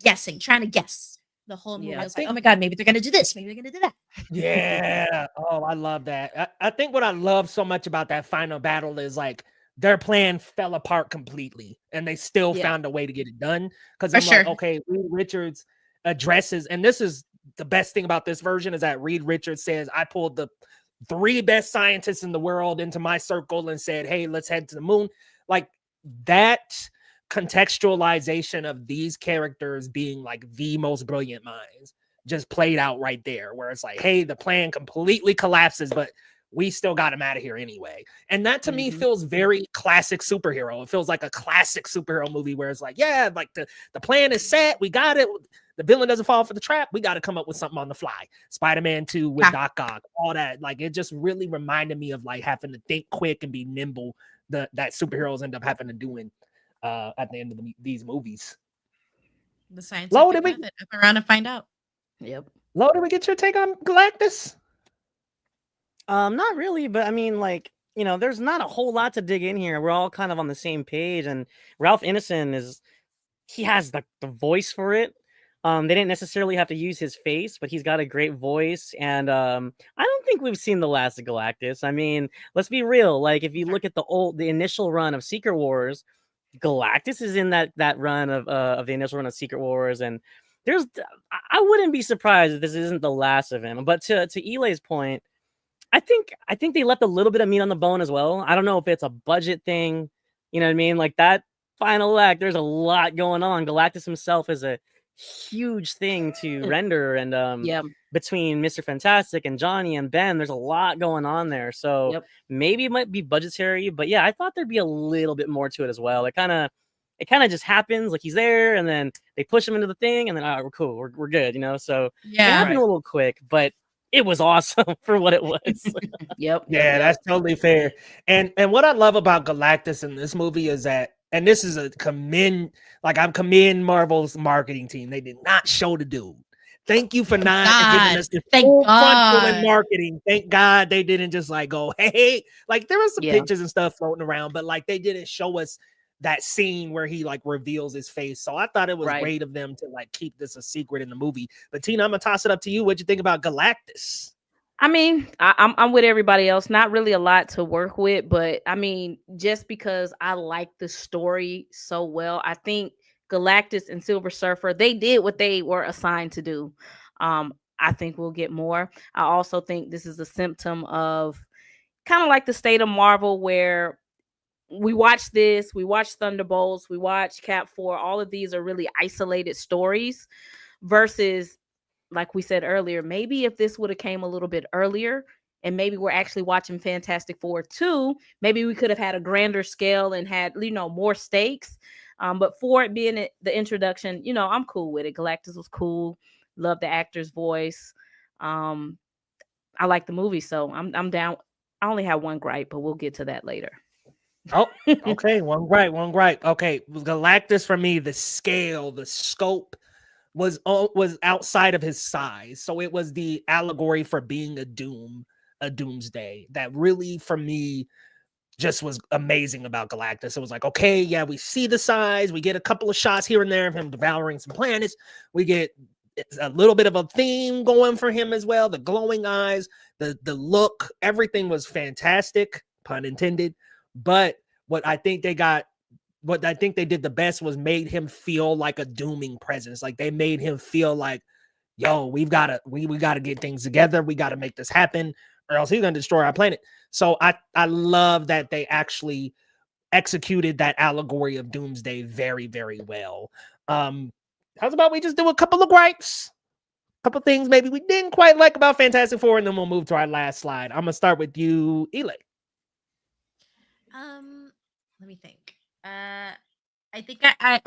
guessing, trying to guess. The whole movie, I was like, oh my God, maybe they're going to do this. Maybe they're going to do that. Yeah. Oh, I love that. I think what I love so much about that final battle is like their plan fell apart completely and they still found a way to get it done. Because I'm like, okay, Reed Richards addresses, and this is the best thing about this version is that Reed Richards says, I pulled the 3 best scientists in the world into my circle and said, hey, let's head to the moon. Like that contextualization of these characters being like the most brilliant minds just played out right there, where it's like, hey, the plan completely collapses, but we still got him out of here anyway. And that to me feels very classic superhero. It feels like a classic superhero movie where it's like, yeah, like the plan is set, we got it, the villain doesn't fall for the trap, we got to come up with something on the fly. Spider-Man 2 with Doc Ock, all that. Like it just really reminded me of like having to think quick and be nimble that superheroes end up having to do at the end of these movies. The scientific method. Up around and find out. Yep. Lo, did we get your take on Galactus? Not really, but I mean, like, there's not a whole lot to dig in here. We're all kind of on the same page, and Ralph Ineson he has the voice for it. They didn't necessarily have to use his face, but he's got a great voice, and I don't think we've seen the last of Galactus. I mean, let's be real. Like, if you look at the initial run of Secret Wars, Galactus is in that run of the initial run of Secret Wars, and I wouldn't be surprised if this isn't the last of him. But to Elay's point, I think they left a little bit of meat on the bone as well. I don't know if it's a budget thing, you know what I mean? Like that final act, there's a lot going on. Galactus himself is a huge thing to render, and between Mr. Fantastic and Johnny and Ben, there's a lot going on there. So maybe it might be budgetary, but yeah, I thought there'd be a little bit more to it as well. It it kind of just happens. Like he's there, and then they push him into the thing, and then all right, we're cool, we're good, So it happened a little quick, but it was awesome for what it was. Yep. Yeah, that's totally fair. And what I love about Galactus in this movie is that, and this is I'm commend Marvel's marketing team. They did not show the dude. Thank you for not giving us the full frontal in marketing. Thank God they didn't just like go, hey, like there was some pictures and stuff floating around, but like they didn't show us that scene where he like reveals his face. So I thought it was great of them to like keep this a secret in the movie. But Tina, I'm gonna toss it up to you. What'd you think about Galactus? I mean, I'm with everybody else. Not really a lot to work with, but I mean, just because I like the story so well, I think Galactus and Silver Surfer, they did what they were assigned to do. I think we'll get more. I also think this is a symptom of kind of like the state of Marvel, where we watch this, we watch Thunderbolts, we watch Cap 4. All of these are really isolated stories versus, like we said earlier, maybe if this would have came a little bit earlier and maybe we're actually watching Fantastic Four 2, maybe we could have had a grander scale and had, more stakes. But for it being the introduction, I'm cool with it. Galactus was cool. Love the actor's voice. I like the movie, so I'm down. I only have one gripe, but we'll get to that later. Oh, okay. One gripe. Okay. Galactus, for me, the scale, the scope was outside of his size. So it was the allegory for being a doomsday that really, for me, just was amazing about Galactus. It was like, okay, yeah, we see the size, we get a couple of shots here and there of him devouring some planets, we get a little bit of a theme going for him as well, the glowing eyes, the look, everything was fantastic, pun intended. But what I think they did the best was made him feel like a dooming presence. Like they made him feel like, yo, we gotta get things together, we gotta make this happen, or else he's gonna destroy our planet. So I love that they actually executed that allegory of doomsday very, very well. How's about we just do a couple of gripes? A couple things maybe we didn't quite like about Fantastic Four, and then we'll move to our last slide. I'm gonna start with you, Eli. Let me think. I think I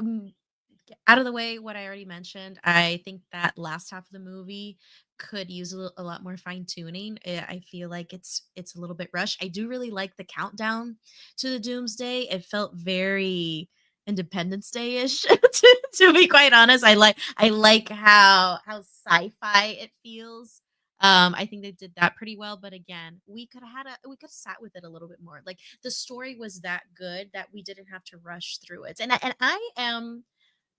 out of the way what I already mentioned. I think that last half of the movie could use a lot more fine tuning. I feel like it's a little bit rushed. I do really like the countdown to the Doomsday. It felt very Independence Day ish. To be quite honest, I like how sci-fi it feels. I think they did that pretty well, but again, we could have sat with it a little bit more. Like the story was that good that we didn't have to rush through it. And I am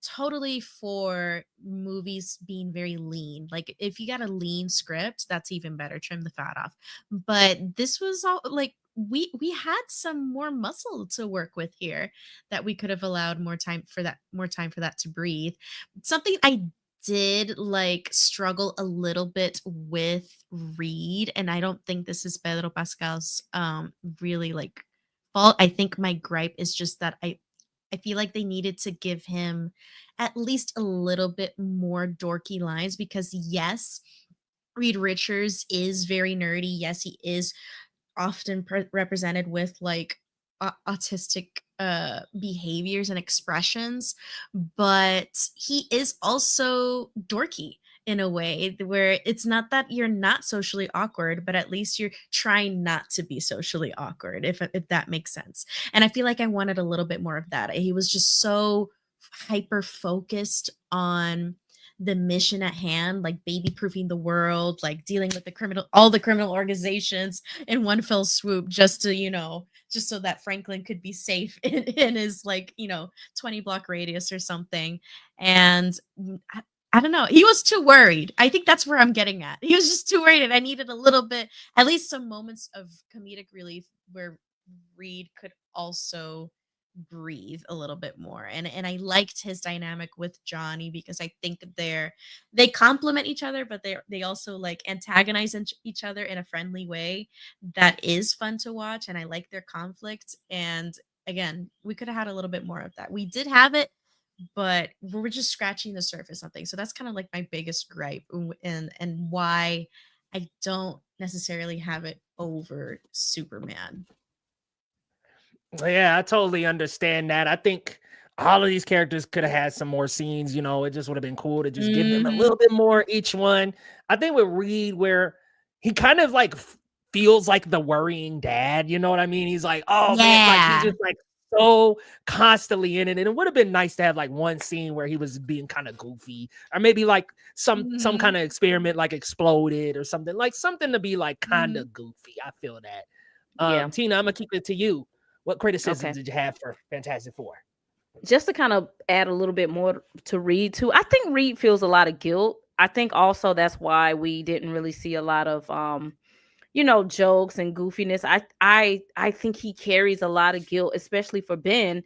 totally for movies being very lean. Like if you got a lean script, that's even better. Trim the fat off. But this was all like we had some more muscle to work with here that we could have allowed more time for that to breathe. Something I did like struggle a little bit with Reed, and I don't think this is Pedro Pascal's really like fault. I think my gripe is just that I feel like they needed to give him at least a little bit more dorky lines because yes, Reed Richards is very nerdy. Yes, he is often represented with like autistic behaviors and expressions, but he is also dorky in a way where it's not that you're not socially awkward, but at least you're trying not to be socially awkward, if that makes sense. And I feel like I wanted a little bit more of that. He was just so hyper focused on the mission at hand, like baby proofing the world, like dealing with all the criminal organizations in one fell swoop, just to, just so that Franklin could be safe in his 20 block radius or something. And I don't know. He was too worried. I think that's where I'm getting at. He was just too worried, and I needed a little bit, at least some moments of comedic relief where Reed could also breathe a little bit more. And I liked his dynamic with Johnny because I think they complement each other, but they also like antagonize each other in a friendly way that is fun to watch. And I like their conflict. And again, we could have had a little bit more of that. We did have it, but we're just scratching the surface on things. So that's kind of like my biggest gripe and why I don't necessarily have it over Superman. Yeah, I totally understand that. I think all of these characters could have had some more scenes. You know, it just would have been cool to just give them a little bit more each one. I think with Reed, where he kind of like feels like the worrying dad. You know what I mean? He's like, oh man, like he's just like so constantly in it. And it would have been nice to have like one scene where he was being kind of goofy, or maybe like some kind of experiment like exploded or something, like something to be like kind of goofy. I feel that. Tina, I'm gonna keep it to you. What criticisms did you have for Fantastic Four? Just to kind of add a little bit more to Reed too. I think Reed feels a lot of guilt. I think also that's why we didn't really see a lot of jokes and goofiness. I think he carries a lot of guilt, especially for Ben,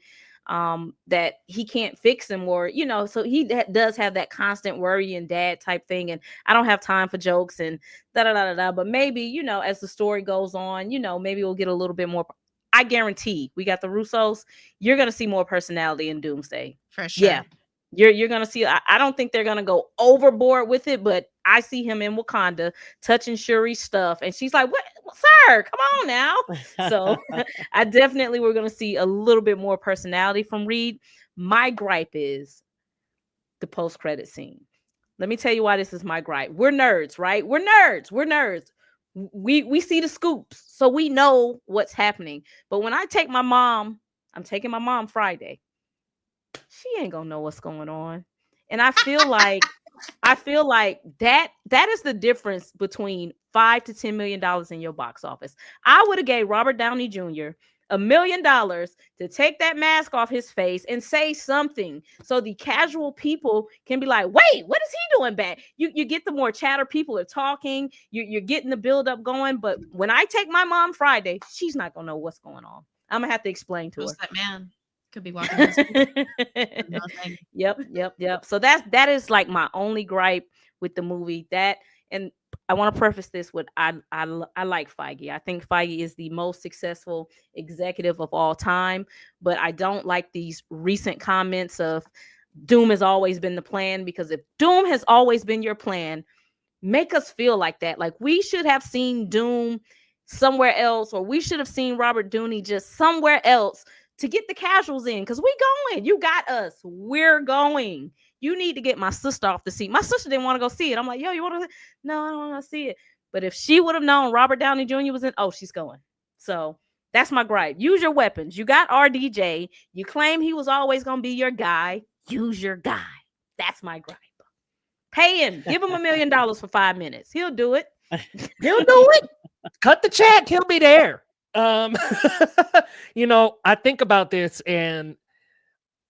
that he can't fix him, or so he does have that constant worry and dad type thing. And I don't have time for jokes and da da da da. But maybe as the story goes on, maybe we'll get a little bit more. I guarantee we got the Russos. You're gonna see more personality in Doomsday for sure. Yeah. You're gonna see. I don't think they're gonna go overboard with it, but I see him in Wakanda touching Shuri's stuff, and she's like, "What, sir? Come on now." So I definitely we're gonna see a little bit more personality from Reed. My gripe is the post-credit scene. Let me tell you why this is my gripe. We're nerds, right? We're nerds. We see the scoops, so we know what's happening. But when I take my mom, I'm taking my mom Friday. She ain't gonna know what's going on. And I feel like that is the difference between $5 to $10 million in your box office. I would have gave Robert Downey Jr. $1 million to take that mask off his face and say something, so the casual people can be like, wait, what is he doing back? You get the more chatter, people are talking, you're getting the buildup going. But when I take my mom Friday, she's not gonna know what's going on. I'm gonna have to explain to her. Who's that man? Could be walking. Yep. So that is like my only gripe with the movie. That, and I want to preface this with I like Feige. I think Feige is the most successful executive of all time, but I don't like these recent comments of Doom has always been the plan, because if Doom has always been your plan, make us feel like that. Like we should have seen Doom somewhere else, or we should have seen Robert Downey just somewhere else to get the casuals in, because we going. You got us. We're going. You need to get my sister off the seat. My sister didn't want to go see it. I'm like, yo, you want to? No, I don't want to see it. But if she would have known Robert Downey Jr. was in, she's going. So that's my gripe. Use your weapons. You got RDJ. You claim he was always going to be your guy. Use your guy. That's my gripe. Pay him. Give him $1 million for 5 minutes. He'll do it. He'll do it. Cut the check. He'll be there. I think about this, and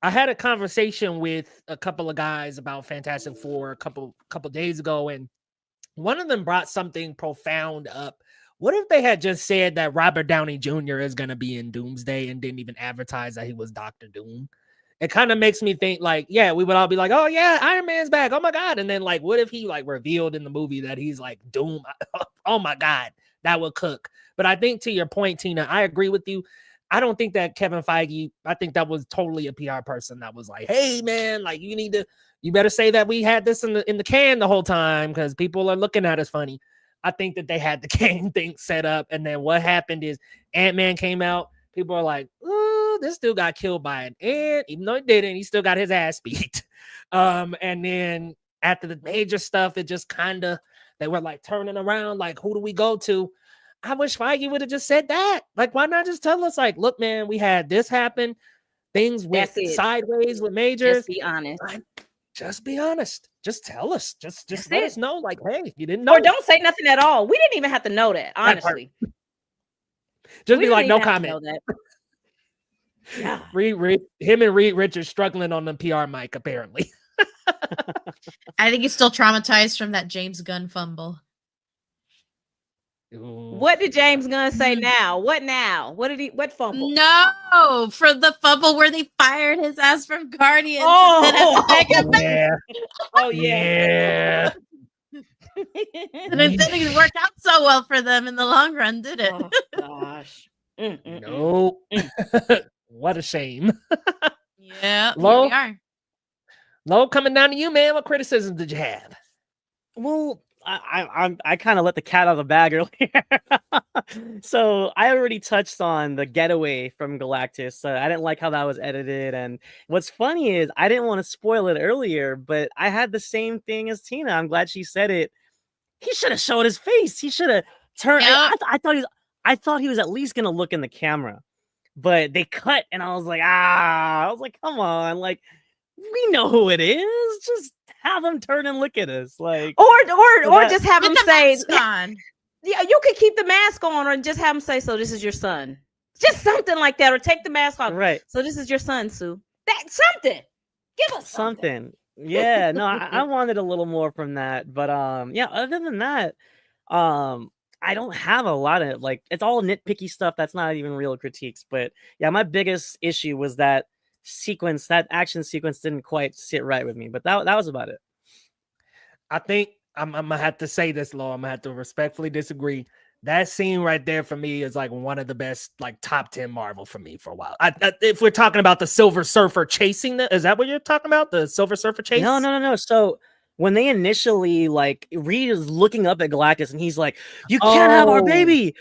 I had a conversation with a couple of guys about Fantastic Four a couple days ago, and one of them brought something profound up. What if they had just said that Robert Downey Jr. is going to be in Doomsday and didn't even advertise that he was Dr. Doom? It kind of makes me think like, yeah, we would all be like, oh yeah, Iron Man's back. Oh my God. And then like, what if he like revealed in the movie that he's like Doom? Oh my God, that would cook. But I think to your point, Tina, I agree with you. I don't think that Kevin Feige, I think that was totally a PR person that was like, hey man, like you better say that we had this in the can the whole time, because people are looking at us funny. I think that they had the can thing set up. And then what happened is Ant-Man came out. People are like, oh, this dude got killed by an ant. Even though he didn't, he still got his ass beat. And then after the major stuff, it just kind of, they were like turning around, like, who do we go to? I wish Feige would have just said that. Like, why not just tell us, like, look, man, we had this happen. Things went sideways with majors. Just be honest. Just be honest. Just tell us. Just let us know, like, hey, you didn't know. Or don't say nothing at all. We didn't even have to know that, honestly. Just be like, no comment. Yeah. Him and Reed Richards struggling on the PR mic, apparently. I think he's still traumatized from that James Gunn fumble. Ooh. What did James Gunn say now? What now? What fumble? No, for the fumble where they fired his ass from Guardians. Yeah. Oh yeah. And it didn't work out so well for them in the long run, did it? Oh gosh. No. What a shame. Yeah. Lo, here we are. Lo, coming down to you, man. What criticism did you have? Well, I kind of let the cat out of the bag earlier. So I already touched on the getaway from Galactus. So I didn't like how that was edited. And what's funny is I didn't want to spoil it earlier, but I had the same thing as Tina. I'm glad she said it. He should have showed his face. He should have turned. Yep. I thought he was at least gonna look in the camera, but they cut, and I was like, come on, like we know who it is. Just have him turn and look at us, like, or just have him With the say, mask on. yeah, you could keep the mask on, or just have him say, so this is your son, just something like that, or take the mask off, right? So this is your son, Sue. That's something. Give us something. Yeah, no, I wanted a little more from that, but yeah. Other than that, I don't have a lot of like. It's all nitpicky stuff. That's not even real critiques, but yeah, my biggest issue was that action sequence didn't quite sit right with me. But that was about it. I think I'm gonna have to say this, Law. I'm gonna have to respectfully disagree. That scene right there for me is like one of the best, like top 10 Marvel for me for a while. If we're talking about the Silver Surfer chasing is that what you're talking about? The Silver Surfer chase? No. So when they initially, like, Reed is looking up at Galactus and he's like, "You can't have our baby."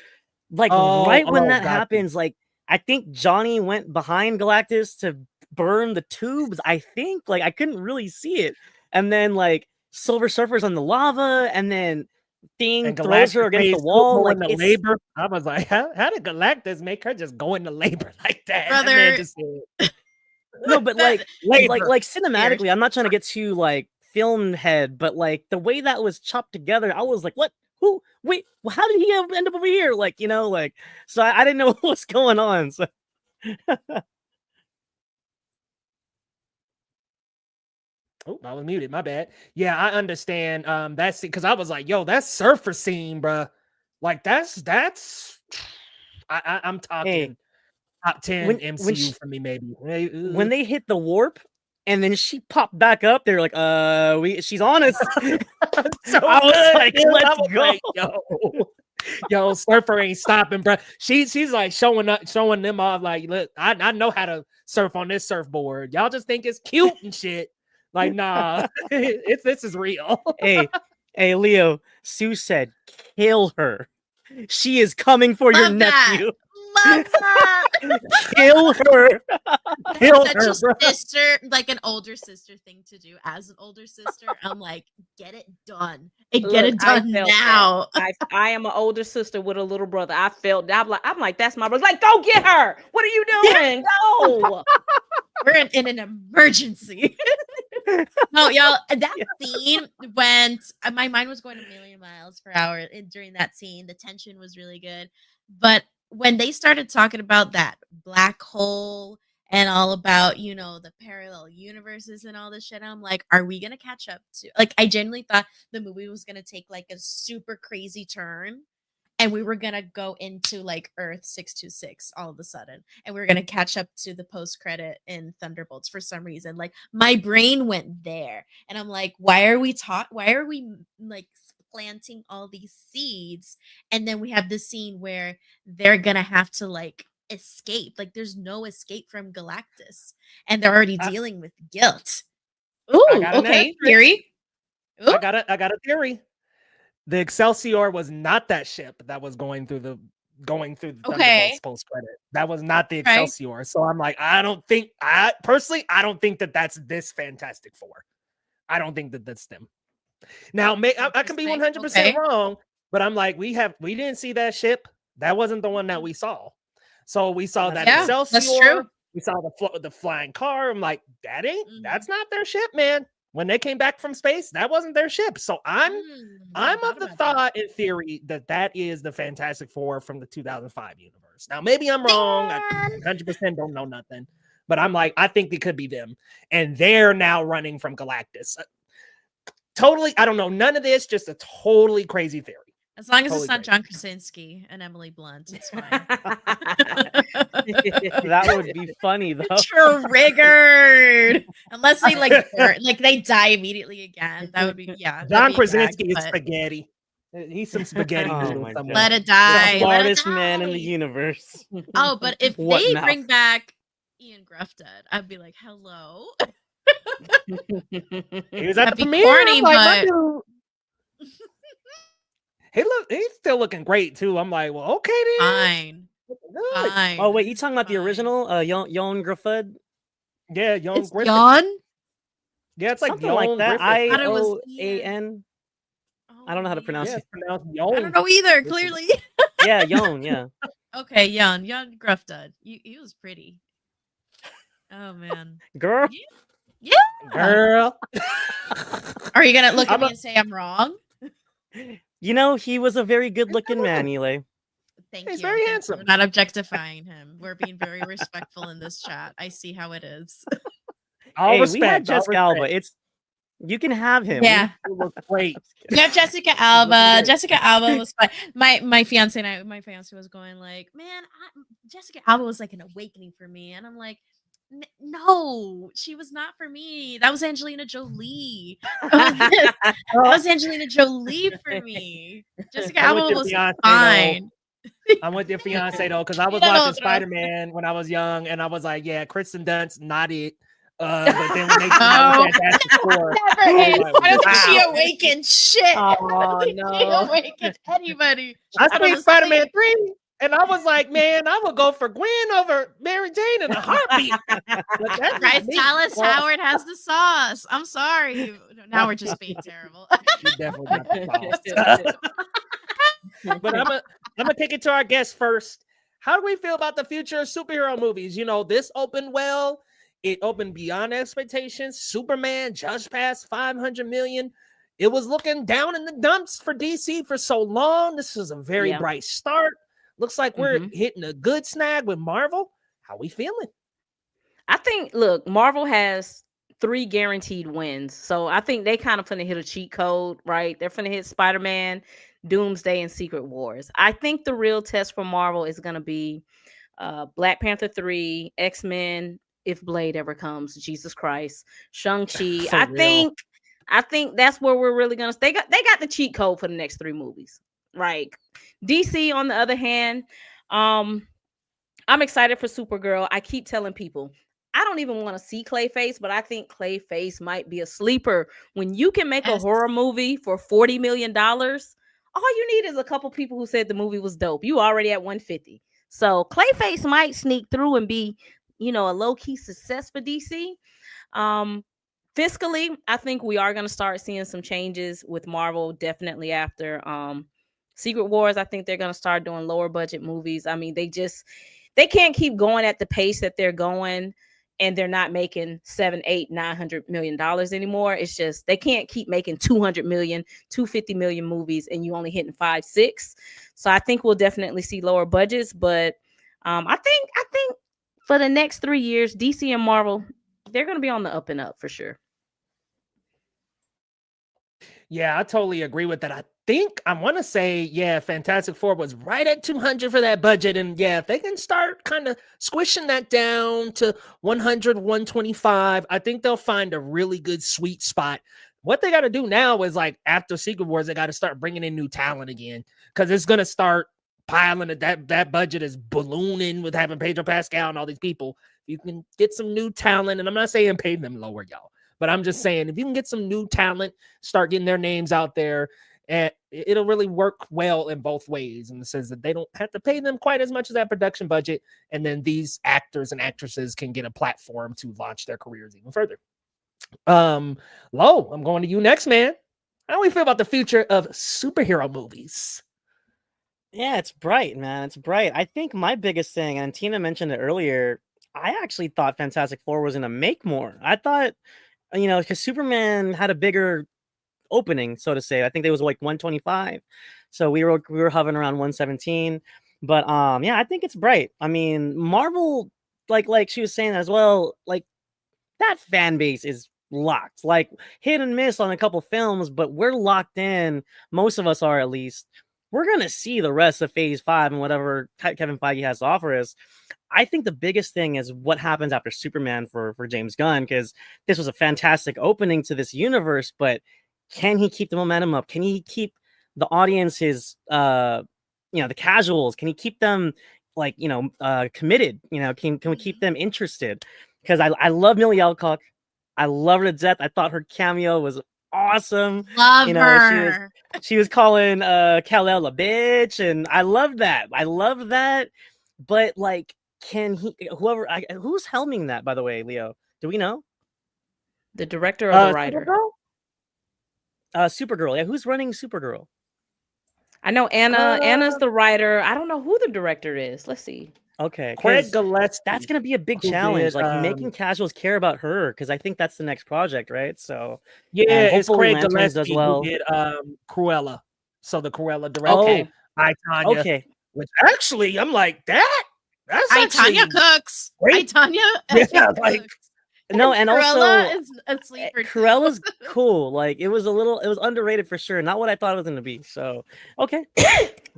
Like when that happens, like I think Johnny went behind Galactus to burn the tubes. I think, like, I couldn't really see it, and then like Silver Surfer's on the lava, and then Thing throws her against the wall, like into labor. I was like, how did Galactus make her just go into labor like that? Brother. That man just no, but like cinematically, I'm not trying to get too like film head, but like the way that was chopped together, I was like, what? Who? Wait, how did he end up over here? Like, you know, like, so I didn't know what was going on. So. Oh, I was muted. My bad. Yeah, I understand. That's because I was like, yo, that surfer scene, bro. Like, that's. I'm talking top 10 MCU for me, maybe. When they hit the warp and then she popped back up, they're like, she's on us. So I was like, let's go. Like, yo, surfer ain't stopping, bro. She's like showing them off. Like, look, I know how to surf on this surfboard. Y'all just think it's cute and shit. Like, nah, this is real. Hey, Leo, Sue said, kill her. She is coming for your nephew. Love that. Kill her. Kill her, such a sister, like an older sister thing to do. As an older sister, I'm like, get it done and get it done now. I am an older sister with a little brother. I felt that. I'm like, that's my brother. Like, go get her. What are you doing? Go. We're in an emergency. No, y'all, that scene went, my mind was going a million miles per hour during that scene. The tension was really good. But when they started talking about that black hole and all about, you know, the parallel universes and all this shit, I'm like, are we going to catch up to, like, I genuinely thought the movie was going to take like a super crazy turn. And we were going to go into like Earth 626 all of a sudden. And we were going to catch up to the post credit in Thunderbolts for some reason. Like my brain went there. And I'm like, why are we like planting all these seeds? And then we have this scene where they're going to have to like escape. Like there's no escape from Galactus. And they're already dealing with guilt. Ooh, okay. Theory. Ooh. I got a theory. The Excelsior was not that ship that was going through the Thunderbolts post credit. That was not the Excelsior. Right. So I'm like, I don't think that that's this Fantastic Four. I don't think that that's them. Now, I can be 100% wrong, but I'm like, we didn't see that ship. That wasn't the one that we saw. So we saw that Excelsior. That's true. We saw the flying car. I'm like, that's not their ship, man. When they came back from space, that wasn't their ship. So I'm of the thought, in theory, that is the Fantastic Four from the 2005 universe. Now, maybe I'm wrong. I 100% don't know nothing. But I'm like, I think they could be them. And they're now running from Galactus. Totally, I don't know. None of this, just a totally crazy theory. As long as it's not John Krasinski and Emily Blunt, it's fine. That would be funny, though. Triggered. Unless they they die immediately again. That would be John Krasinski is spaghetti. He's some spaghetti. Let it die. The smartest man in the universe. Oh, but if they bring back Ian Gruff dead, I'd be like, hello. He was at the premiere. Corny, but... He's still looking great too. I'm like, well, okay then. Fine. Oh wait, you talking about the original Jon Griffith? Yeah, Jon It's Griffith. Jon? Yeah, it's like something like that. Ion. I don't know how to pronounce it. Pronounced I don't know either. Clearly. Yeah, Jon. Yeah. Okay, Jon Griffith. He was pretty. Oh man, girl. Yeah. Girl. Are you gonna look at me and say I'm wrong? You know, he was a very good-looking man, Eli. Thank you. He's very handsome. We're not objectifying him. We're being very respectful in this chat. I see how it is. All respect. We had Jessica Alba. You can have him. Yeah, great. You have Jessica Alba. Jessica Alba was fun. My fiance and I. My fiance was going like, man, Jessica Alba was like an awakening for me, and I'm like, no, she was not for me. That was Angelina Jolie. That was Angelina Jolie for me. Jessica Alba was fine. I'm with your fiance though, because I was watching Spider-Man when I was young, and I was like, yeah, Kristen Dunst, not it. But then when they Fantastic Four, I don't think she awakened shit. Oh no, she awakened anybody. I seen Spider-Man 3. And I was like, man, I would go for Gwen over Mary Jane in a heartbeat. Bryce Dallas Howard has the sauce. I'm sorry. Now we're just being terrible. You definitely got the sauce. But I'm gonna take it to our guest first. How do we feel about the future of superhero movies? You know, this opened well. It opened beyond expectations. Superman just passed 500 million. It was looking down in the dumps for DC for so long. This is a very bright start. Looks like we're hitting a good snag with Marvel. How we feeling? I think, look, Marvel has 3 guaranteed wins. So I think they kind of finna hit a cheat code, right? They're finna hit Spider-Man, Doomsday, and Secret Wars. I think the real test for Marvel is going to be Black Panther 3, X-Men, if Blade ever comes, Jesus Christ, Shang-Chi. I think that's where we're really going to stay. They got the cheat code for the next 3 movies. Right. DC, on the other hand, I'm excited for Supergirl. I keep telling people I don't even want to see Clayface, but I think Clayface might be a sleeper. When you can make a horror movie for $40 million, all you need is a couple people who said the movie was dope. You already at 150. So Clayface might sneak through and be, a low-key success for DC. Fiscally, I think we are going to start seeing some changes with Marvel, definitely after Secret Wars. I think they're going to start doing lower budget movies. I mean, they can't keep going at the pace that they're going, and they're not making $700, $800, $900 million anymore. It's just they can't keep making 200 million, 250 million movies, and you only hitting 5, 6. So I think we'll definitely see lower budgets. But I think for the next 3 years, DC and Marvel, they're going to be on the up and up for sure. Yeah, I totally agree with that. I want to say, Fantastic Four was right at 200 for that budget. And if they can start kind of squishing that down to 100, 125, I think they'll find a really good sweet spot. What they got to do now is, like, after Secret Wars, they got to start bringing in new talent again, because it's going to start piling. That budget is ballooning with having Pedro Pascal and all these people. You can get some new talent, and I'm not saying pay them lower, y'all. But I'm just saying, if you can get some new talent, start getting their names out there, and it'll really work well in both ways, in the sense that they don't have to pay them quite as much as that production budget. And then these actors and actresses can get a platform to launch their careers even further. Lo, I'm going to you next, man. How do we feel about the future of superhero movies? Yeah, it's bright, man. It's bright. I think my biggest thing, and Tina mentioned it earlier, I actually thought Fantastic Four was going to make more. I thought, because Superman had a bigger opening, so to say. I think there was like 125. So we were hovering around 117. But I think it's bright. I mean, Marvel, like she was saying as well, like that fan base is locked. Like hit and miss on a couple films, but we're locked in. Most of us are, at least. We're gonna see the rest of Phase 5 and whatever Kevin Feige has to offer us. I think the biggest thing is what happens after Superman for James Gunn, because this was a fantastic opening to this universe, but can he keep the momentum up? Can he keep the audiences, the casuals? Can he keep them committed? Can we keep them interested? Because I love Millie Alcock. I love her to death. I thought her cameo was awesome. Love You know, her. she was calling Kal-El a bitch, and I love that. But like, can he? Who's helming that? By the way, Leo, do we know? The director or the writer? Supergirl. Yeah, who's running Supergirl? I know Anna's the writer. I don't know who the director is. Let's see. Okay, Craig Gillespie. That's gonna be a big challenge, making casuals care about her, because I think that's the next project, right? So it's Craig Lanterns Gillespie does well. who did Cruella. So the Cruella director. Okay. I, Tanya. Okay. Which actually, I'm like, that's Tanya cooks. Tanya. Yeah, like. No, and Cruella also is a sleeper. Cruella's cool. Like, it was underrated for sure. Not what I thought it was gonna be. So okay.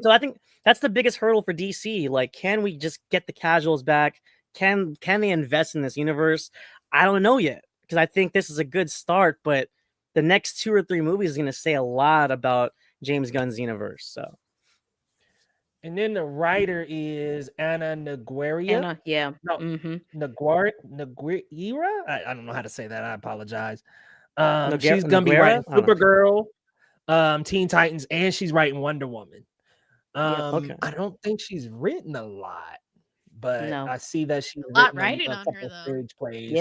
So I think that's the biggest hurdle for DC. Like, can we just get the casuals back? Can they invest in this universe? I don't know yet, because I think this is a good start, but the next 2 or 3 movies is gonna say a lot about James Gunn's universe. So. And then the writer is Anna Naguera. Yeah. No, Naguera. I don't know how to say that. I apologize. She's gonna be writing Supergirl, Teen Titans, and she's writing Wonder Woman. Okay. I don't think she's written a lot, but I see that she's a lot written writing a on couple her though. stage plays.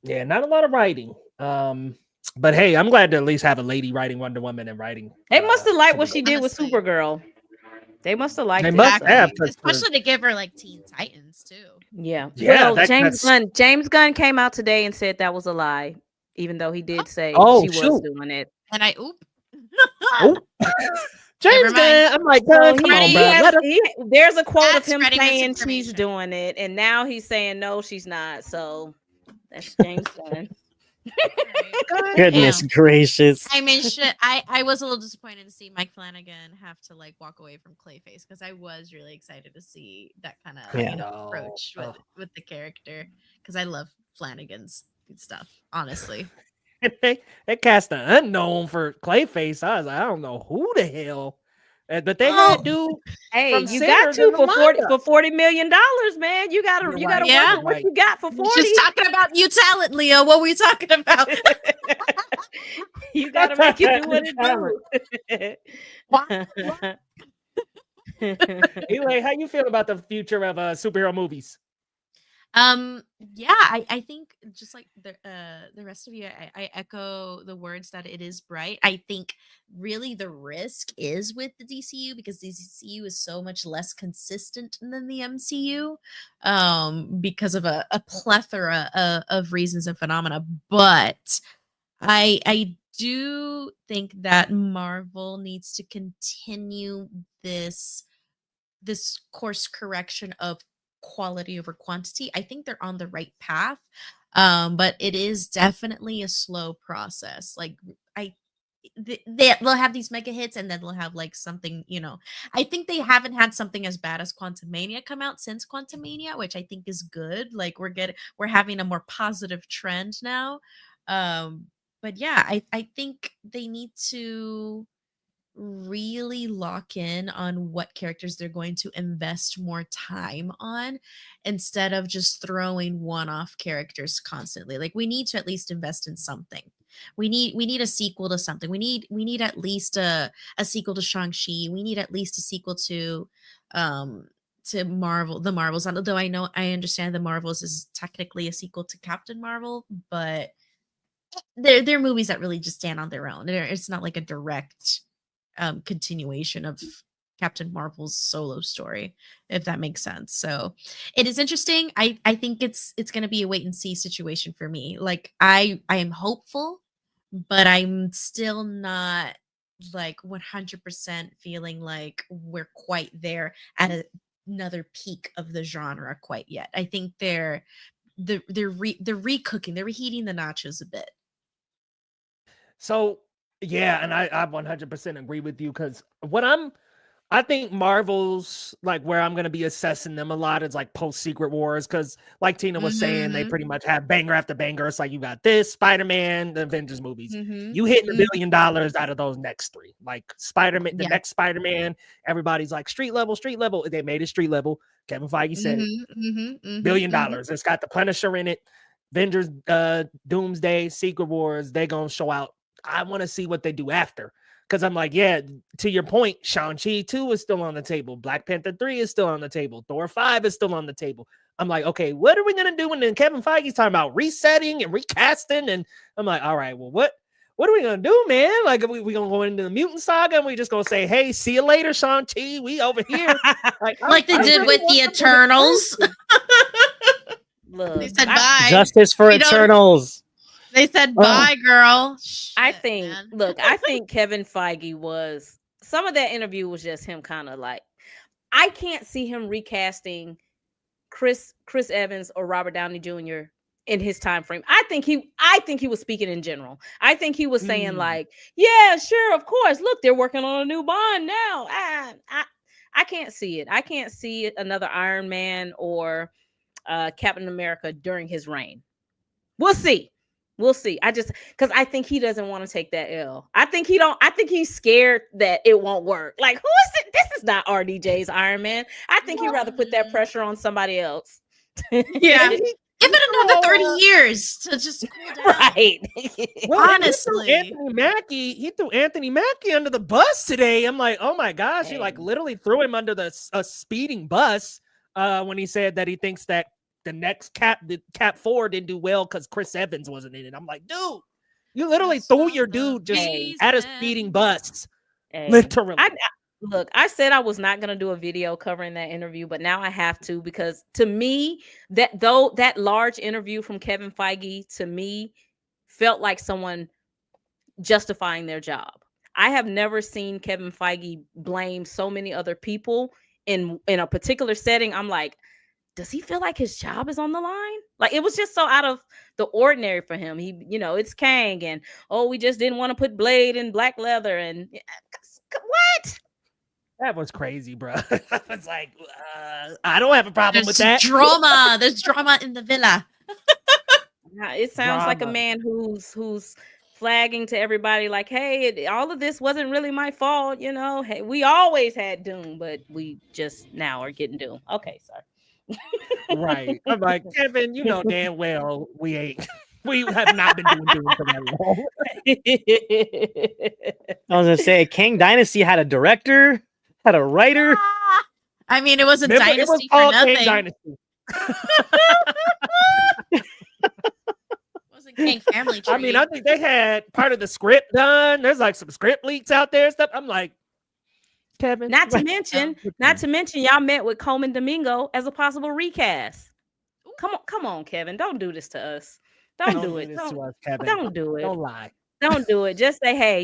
Yeah, not a lot of writing. But hey, I'm glad to at least have a lady writing Wonder Woman and writing. They must have liked what she did with Supergirl. They must have liked it. They must have, especially to give her like Teen Titans too. Yeah. Well, James Gunn came out today and said that was a lie, even though he did say she was doing it. And James Gunn, I'm like, come on, bro. There's a quote of him saying she's doing it, and now he's saying no, she's not. So that's James Gunn. Goodness gracious. I mean, I was a little disappointed to see Mike Flanagan have to like walk away from Clayface, because I was really excited to see that kind of approach with the character, because I love Flanagan's stuff, honestly. They cast an unknown for Clayface. I was like, I don't know who the hell. But they had dude. Hey, you got to for $40 million, man. You gotta wonder what you got for 40. Just talking about new talent, Leo. What were you talking about? You gotta make it do what it do. Anyway, how you feel about the future of superhero movies? I think just like the rest of you, I echo the words that it is bright. I think really the risk is with the DCU, because the DCU is so much less consistent than the MCU, because of a plethora of reasons and phenomena. But I do think that Marvel needs to continue this course correction of quality over quantity. I think they're on the right path, but it is definitely a slow process. Like they'll have these mega hits, and then they'll have like something, I think they haven't had something as bad as Quantumania come out since Quantumania, which I think is good. Like we're having a more positive trend now. But yeah, I think they need to really lock in on what characters they're going to invest more time on, instead of just throwing one-off characters constantly. Like, we need to at least invest in something. We need a sequel to something. We need at least a sequel to Shang-Chi. We need at least a sequel to Marvel, the Marvels. Although I understand the Marvels is technically a sequel to Captain Marvel, but they're movies that really just stand on their own. It's not like a direct continuation of Captain Marvel's solo story, if that makes sense. So it is interesting. I think it's going to be a wait and see situation for me. Like, I am hopeful, but I'm still not like 100% feeling like we're quite there at another peak of the genre quite yet. I think they're recooking, they're reheating the nachos a bit. So yeah, and I 100% agree with you, because I think Marvel's like where I'm going to be assessing them a lot is like post Secret Wars, because like Tina was saying, they pretty much have banger after banger. It's like you got this, Spider-Man, the Avengers movies. You hitting $1 billion out of those next 3. Like Spider-Man, the next Spider-Man, everybody's like street level. They made it street level. Kevin Feige said $1 billion. It's got the Punisher in it. Avengers, Doomsday, Secret Wars, they gonna show out. I want to see what they do after. Because I'm like, yeah, to your point, Shang-Chi 2 is still on the table. Black Panther 3 is still on the table. Thor 5 is still on the table. I'm like, okay, what are we going to do? And then Kevin Feige's talking about resetting and recasting. And I'm like, all right, well, what are we going to do, man? Like, we going to go into the mutant saga and we just going to say, hey, see you later, Shang-Chi. We over here. Like they did with the Eternals. Look, they said bye. Justice for Eternals. They said bye, girl. Shit, I think, man. look, I think Kevin Feige was, some of that interview was just him kind of like, I can't see him recasting Chris Evans or Robert Downey Jr. in his time frame. I think he was speaking in general. I think he was saying like, yeah, sure, of course. Look, they're working on a new Bond now. I can't see it. I can't see another Iron Man or Captain America during his reign. We'll see. Because I think he doesn't want to take that L. I think he's scared that it won't work. Like, who is it? This is not RDJ's Iron Man. I think he'd rather put that pressure on somebody else. Yeah. Give it another 30 years to just cool down. Right. Well, honestly. He threw Anthony Mackie under the bus today. I'm like, oh my gosh, he like literally threw him under a speeding bus when he said that he thinks that the next Cap 4 didn't do well because Chris Evans wasn't in it. I'm like, dude, you literally threw your dude just at a speeding bus. Literally. I said I was not going to do a video covering that interview, but now I have to, because to me, that large interview from Kevin Feige to me felt like someone justifying their job. I have never seen Kevin Feige blame so many other people in a particular setting. I'm like, does he feel like his job is on the line? Like, it was just so out of the ordinary for him. He, it's Kang, and we just didn't want to put Blade in black leather, and what? That was crazy, bro. I was like, I don't have a problem with that. Drama. There's drama in the villa. It sounds like a man who's flagging to everybody like, hey, all of this wasn't really my fault. Hey, we always had Doom, but we just now are getting Doom. Okay, sorry. Right. I'm like, Kevin, you know damn well we have not been doing Doom for that long. I was gonna say Kang Dynasty had a director, had a writer. I mean, it wasn't Dynasty it was for called nothing. Kang Dynasty. Wasn't Kang Family Tree. I mean, I think they had part of the script done. There's like some script leaks out there and stuff. I'm like, Kevin. Not to mention, y'all met with Coleman Domingo as a possible recast. Come on, Kevin. Don't do this to us. Don't do it. Don't do it. Don't lie. Don't do it. Just say, hey,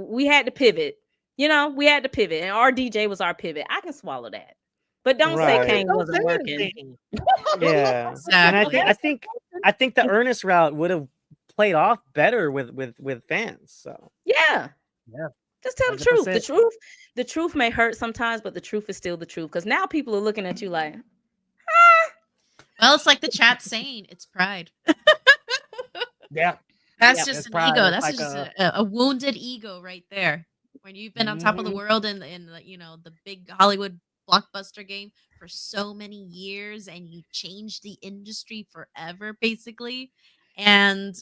we had to pivot. And RDJ was our pivot. I can swallow that. But don't say Kang wasn't working. Yeah. Exactly. And I think the Ernest route would have played off better with fans. So yeah. Just tell 100%. The truth. The truth may hurt sometimes, but the truth is still the truth. Because now people are looking at you like, well, it's like the chat saying, it's pride. Yeah. That's just an ego. That's like just a wounded ego right there. When you've been on top of the world in the big Hollywood blockbuster game for so many years, and you changed the industry forever, basically. And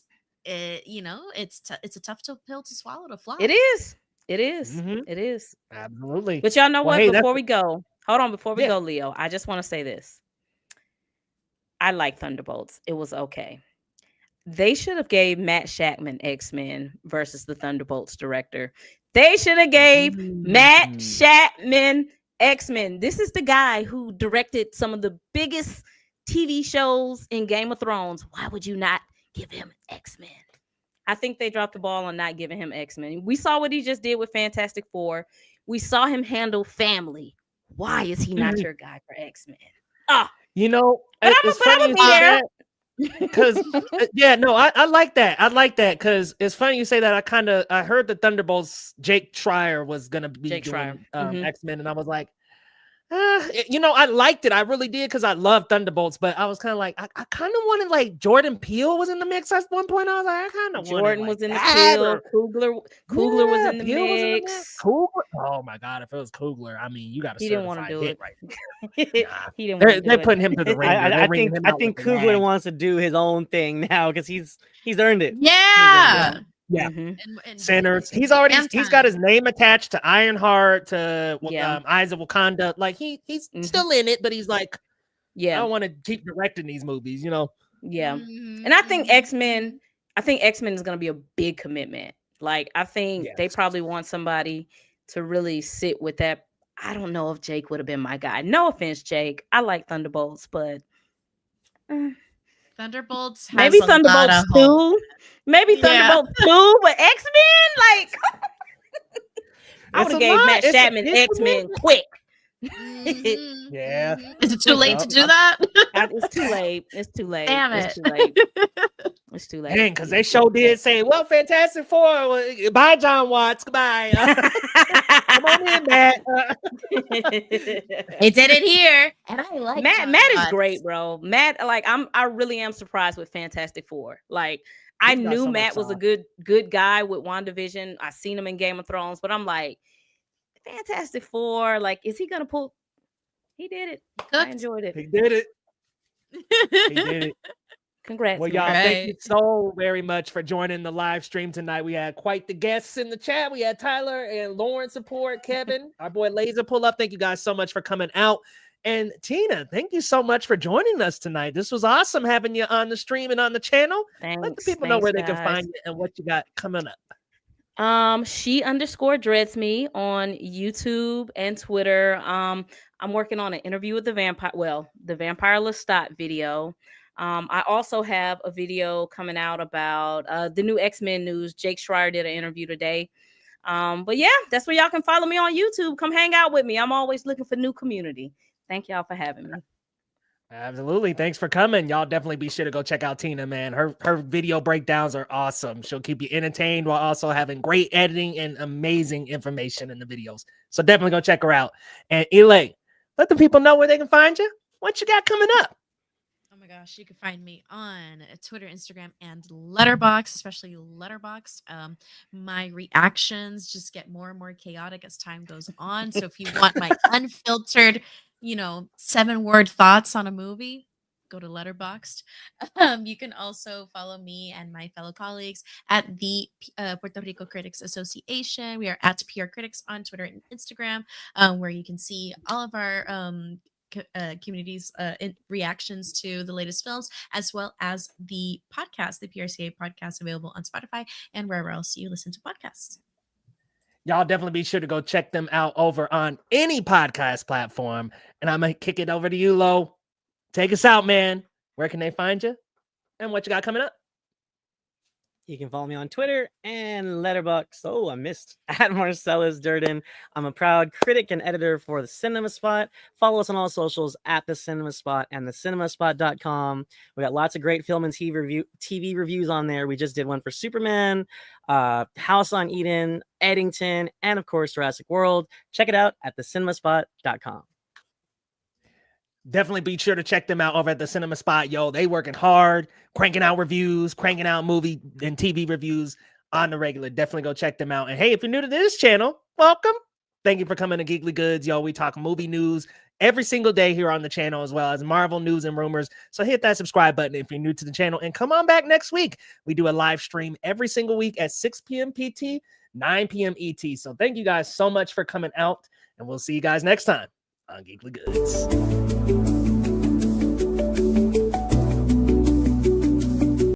it's a tough pill to swallow, to flop. It is. Mm-hmm. It is. Absolutely. But y'all know what? Hey, before we go, Leo, I just want to say this. I like Thunderbolts. It was okay. They should have gave Matt Shakman X-Men versus the Thunderbolts director. They should have gave Matt Shakman X-Men. This is the guy who directed some of the biggest TV shows in Game of Thrones. Why would you not give him X-Men? I think they dropped the ball on not giving him X-Men. We saw what he just did with Fantastic Four. We saw him handle family. Why is he not your guy for X-Men? It's funny you say that. Because I like that. I like that because it's funny you say that. I heard the Thunderbolts Jake Schreier was gonna be doing X-Men, and I was like, I liked it. I really did because I love Thunderbolts, but I was kind of like, I kind of wanted like Jordan Peele was in the mix at one point. I was like, I kind of Jordan wanted, was in the Peele. Kugler was in the Peele was in the mix. Kugler. Oh my God, if it was Kugler, I mean, you got a certified hit right there. He didn't want to do they're putting him to the ringer. I think Kugler wants to do his own thing now because he's earned it. Yeah. Yeah, and Sinners. He's got his name attached to Ironheart, to Eyes of Wakanda. Like he's still in it, but he's like, I don't want to keep directing these movies, Yeah, and I think X-Men is going to be a big commitment. Like I think they probably want somebody to really sit with that. I don't know if Jake would have been my guy. No offense, Jake. I like Thunderbolts, but. Thunderbolts has maybe Thunderbolts 2. Maybe Thunderbolts 2, but X-Men, like I would have gave Matt Shatman X-Men quick. Yeah. Is it too late to do that? It's too late. It's too late. Damn it. It's too late. It's too late. Dang, because they sure did say, well, Fantastic Four. Bye, John Watts. Goodbye. Come on in, Matt. They did it here. And I like Matt. Matt is great, bro. Matt, like I really am surprised with Fantastic Four. Like I knew Matt was a good guy with WandaVision. I seen him in Game of Thrones, but I'm like, Fantastic Four, like, is he gonna pull? He did it. I enjoyed it. He did it. He did it. Congrats. Well, y'all, thank you so very much for joining the live stream tonight. We had quite the guests in the chat. We had Tyler and Lauren support, Kevin, our boy Laser pull up. Thank you guys so much for coming out. And Tina, thank you so much for joining us tonight. This was awesome having you on the stream and on the channel. Let the people know where they can find you and what you got coming up. She_dreads on YouTube and Twitter. I'm working on an interview with the vampire. Well, the Vampire Lestat video. I also have a video coming out about the new X-Men news. Jake Schreier did an interview today. But yeah, that's where y'all can follow me on YouTube. Come hang out with me. I'm always looking for new community. Thank y'all for having me. Absolutely. Thanks for coming. Y'all definitely be sure to go check out Tina, man. Her video breakdowns are awesome. She'll keep you entertained while also having great editing and amazing information in the videos. So definitely go check her out. And Elay, let the people know where they can find you. What you got coming up? Oh my gosh, you can find me on Twitter, Instagram, and Letterboxd, especially Letterboxd. My reactions just get more and more chaotic as time goes on. So if you want my unfiltered, 7-word thoughts on a movie, go to Letterboxd. You can also follow me and my fellow colleagues at the Puerto Rico Critics Association. We are at PR Critics on Twitter and Instagram, where you can see all of our communities reactions to the latest films, as well as the podcast, the PRCA podcast, available on Spotify and wherever else you listen to podcasts. Y'all definitely be sure to go check them out over on any podcast platform. And I'm going to kick it over to you, Lo. Take us out, man. Where can they find you? And what you got coming up? You can follow me on Twitter and Letterboxd. Oh, I missed. At Marcellus Durden. I'm a proud critic and editor for The Cinema Spot. Follow us on all socials at The Cinema Spot and thecinemasspot.com. We got lots of great film and TV reviews on there. We just did one for Superman, House on Eden, Eddington, and of course, Jurassic World. Check it out at thecinemasspot.com. Definitely be sure to check them out over at the Cinema Spot. Yo, they working hard, cranking out reviews, cranking out movie and TV reviews on the regular. Definitely go check them out. And hey, if you're new to this channel, welcome. Thank you for coming to Geekly Goods. Yo, we talk movie news every single day here on the channel, as well as Marvel news and rumors. So hit that subscribe button if you're new to the channel and come on back next week. We do a live stream every single week at 6 p.m. PT, 9 p.m. ET. So thank you guys so much for coming out, and we'll see you guys next time on Geekly Goods.